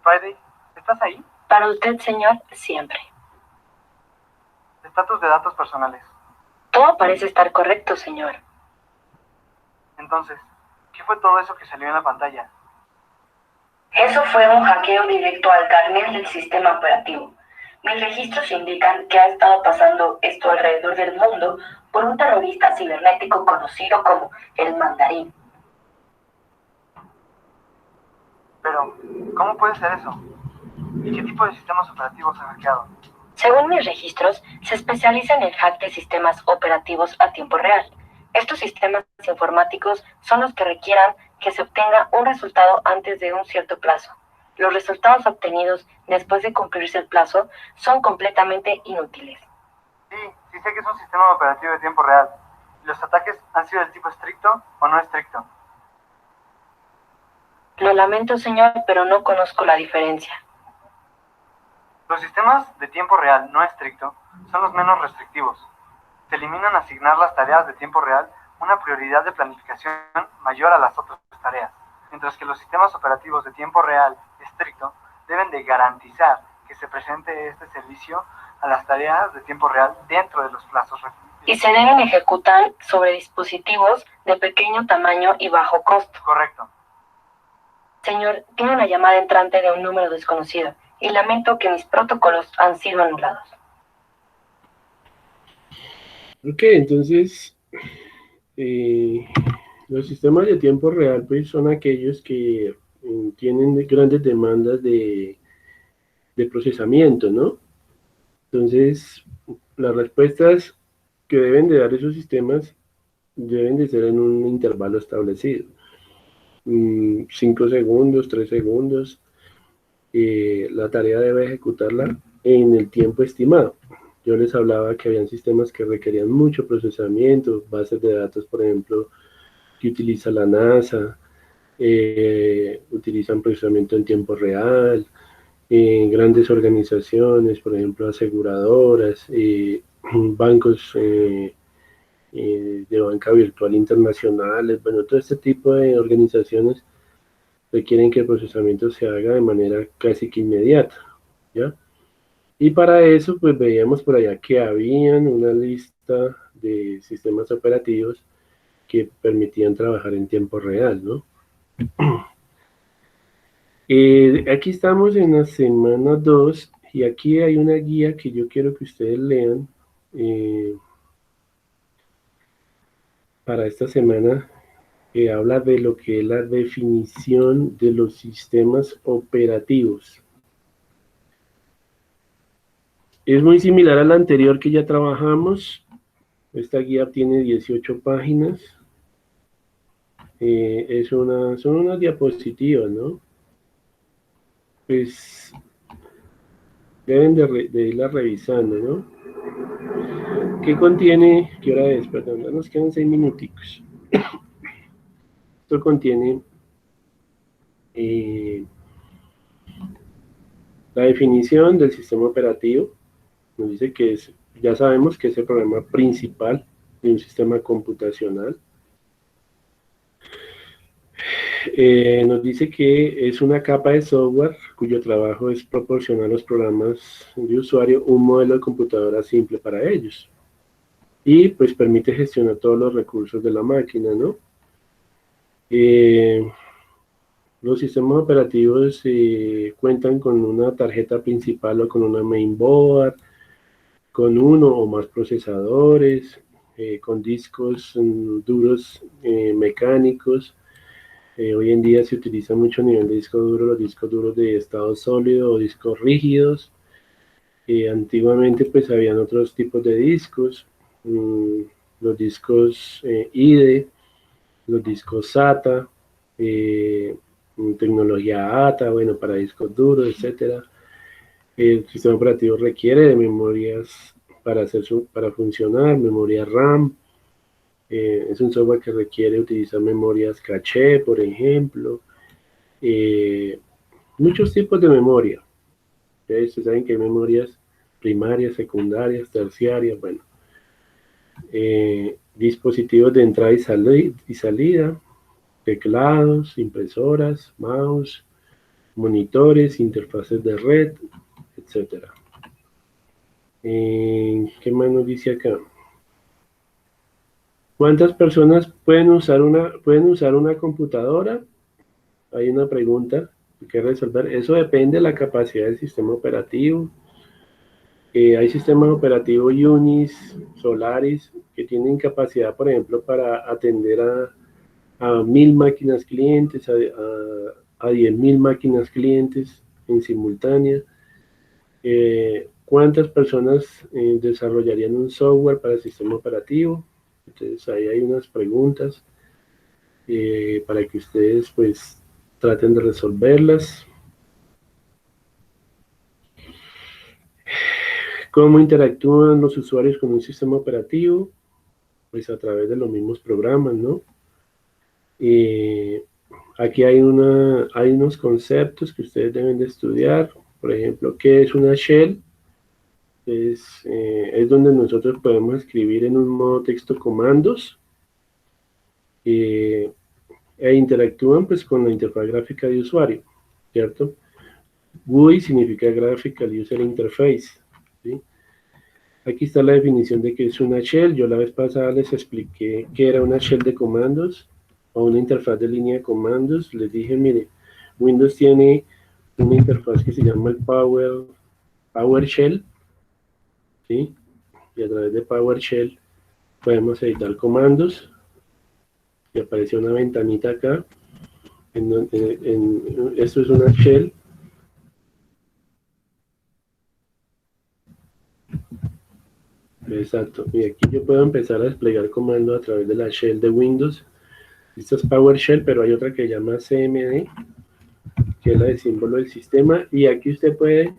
Friday, ¿estás ahí? Para usted, señor, siempre. Estatus de datos personales. Todo parece estar correcto, señor. Entonces, ¿qué fue todo eso que salió en la pantalla? Eso fue un hackeo directo al kernel del sistema operativo. Mis registros indican que ha estado pasando esto alrededor del mundo por un terrorista cibernético conocido como el Mandarín. Pero, ¿cómo puede ser eso? ¿Y qué tipo de sistemas operativos ha hackeado? Según mis registros, se especializa en el hack de sistemas operativos a tiempo real. Estos sistemas informáticos son los que requieran que se obtenga un resultado antes de un cierto plazo. Los resultados obtenidos después de cumplirse el plazo son completamente inútiles. Sí sé que es un sistema operativo de tiempo real. ¿Los ataques han sido del tipo estricto o no estricto? Lo lamento, señor, pero no conozco la diferencia. Los sistemas de tiempo real no estricto son los menos restrictivos. Se eliminan asignar las tareas de tiempo real una prioridad de planificación mayor a las otras tareas, mientras que los sistemas operativos de tiempo real estricto deben de garantizar que se presente este servicio a las tareas de tiempo real dentro de los plazos referidos. Y se deben ejecutar sobre dispositivos de pequeño tamaño y bajo costo. Correcto. Señor, tiene una llamada entrante de un número desconocido y lamento que mis protocolos han sido anulados. Ok, entonces los sistemas de tiempo real pues son aquellos que tienen grandes demandas de procesamiento, ¿no? Entonces, las respuestas que deben de dar esos sistemas deben de ser en un intervalo establecido. 5 segundos, 3 segundos. La tarea debe ejecutarla en el tiempo estimado. Yo les hablaba que habían sistemas que requerían mucho procesamiento, bases de datos, por ejemplo, que utiliza la NASA, utilizan procesamiento en tiempo real, grandes organizaciones, por ejemplo, aseguradoras, bancos de banca virtual internacionales, bueno, todo este tipo de organizaciones requieren que el procesamiento se haga de manera casi que inmediata, ¿ya? Y para eso, pues veíamos por allá que habían una lista de sistemas operativos que permitían trabajar en tiempo real, ¿no? Aquí estamos en la semana 2 y aquí hay una guía que yo quiero que ustedes lean para esta semana, que habla de lo que es la definición de los sistemas operativos. Es muy similar a la anterior que ya trabajamos. Esta guía tiene 18 páginas. Son unas diapositivas, ¿no? Pues deben de irla revisando, ¿no? ¿Qué contiene? ¿Qué hora es? Perdón, nos quedan 6 minuticos. Esto contiene la definición del sistema operativo. Nos dice que ya sabemos que es el programa principal de un sistema computacional. Nos dice que es una capa de software cuyo trabajo es proporcionar a los programas de usuario un modelo de computadora simple para ellos. Y pues permite gestionar todos los recursos de la máquina, ¿no? Los sistemas operativos cuentan con una tarjeta principal o con una mainboard, con uno o más procesadores, con discos duros mecánicos. Hoy en día se utiliza mucho a nivel de disco duro los discos duros de estado sólido o discos rígidos. Antiguamente pues habían otros tipos de discos, los discos IDE, los discos SATA, tecnología ATA, bueno, para discos duros, etcétera. El sistema operativo requiere de memorias para funcionar, memoria RAM. Es un software que requiere utilizar memorias caché, por ejemplo. Muchos tipos de memoria. Ustedes saben que hay memorias primarias, secundarias, terciarias, bueno. Dispositivos de entrada y salida, teclados, impresoras, mouse, monitores, interfaces de red, etc. ¿Qué más nos dice acá? ¿Cuántas personas pueden usar una computadora? Hay una pregunta que resolver. Eso depende de la capacidad del sistema operativo. Hay sistemas operativos Unix, Solaris, que tienen capacidad, por ejemplo, para atender a 1000 máquinas clientes, a 10.000 máquinas clientes en simultánea. ¿Cuántas personas desarrollarían un software para el sistema operativo? Entonces ahí hay unas preguntas para que ustedes pues traten de resolverlas. ¿Cómo interactúan los usuarios con un sistema operativo? Pues a través de los mismos programas, ¿no? Aquí hay unos conceptos que ustedes deben de estudiar. Por ejemplo, ¿qué es una shell? Es donde nosotros podemos escribir en un modo texto comandos e interactúan pues con la interfaz gráfica de usuario, ¿cierto? GUI significa Graphical User Interface, ¿sí? Aquí está la definición de qué es una shell. Yo la vez pasada les expliqué qué era una shell de comandos o una interfaz de línea de comandos. Les dije, mire, Windows tiene una interfaz que se llama el PowerShell, ¿sí? Y a través de PowerShell podemos editar comandos. Y apareció una ventanita acá. Esto es una shell. Exacto. Y aquí yo puedo empezar a desplegar comandos a través de la shell de Windows. Esta es PowerShell, pero hay otra que se llama CMD, que es la de símbolo del sistema. Y aquí usted puede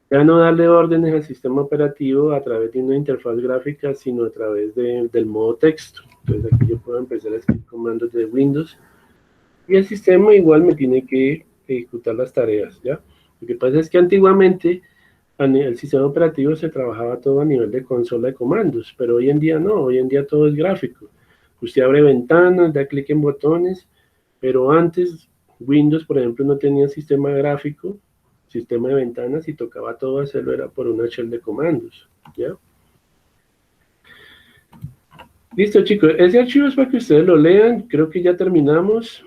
ya no darle órdenes al sistema operativo a través de una interfaz gráfica, sino a través del modo texto. Entonces aquí yo puedo empezar a escribir comandos de Windows y el sistema igual me tiene que ejecutar las tareas, ¿ya? Lo que pasa es que antiguamente el sistema operativo se trabajaba todo a nivel de consola de comandos, pero hoy en día no, hoy en día todo es gráfico. Usted abre ventanas, da clic en botones, pero antes Windows, por ejemplo, no tenía sistema gráfico, sistema de ventanas, y tocaba todo hacerlo era por una shell de comandos, ¿ya? Listo, chicos, ese archivo es para que ustedes lo lean. Creo que ya terminamos.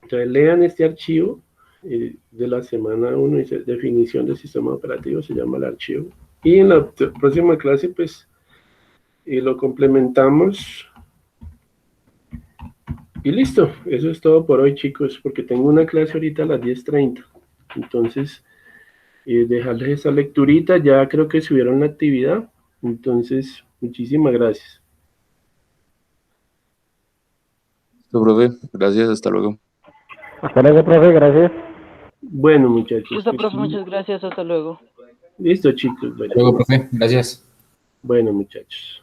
Entonces lean este archivo de la semana 1, dice definición del sistema operativo, se llama el archivo, y en la próxima clase pues lo complementamos y listo. Eso es todo por hoy, chicos, porque tengo una clase ahorita a las 10:30. Entonces dejarles esa lecturita. Ya creo que subieron la actividad, entonces muchísimas gracias. Listo, profe, gracias, hasta luego. Hasta luego, profe, gracias. Bueno, muchachos. Listo, profe, muchas gracias, hasta luego. Listo, chicos. Bueno. Hasta luego, profe, gracias. Bueno, muchachos.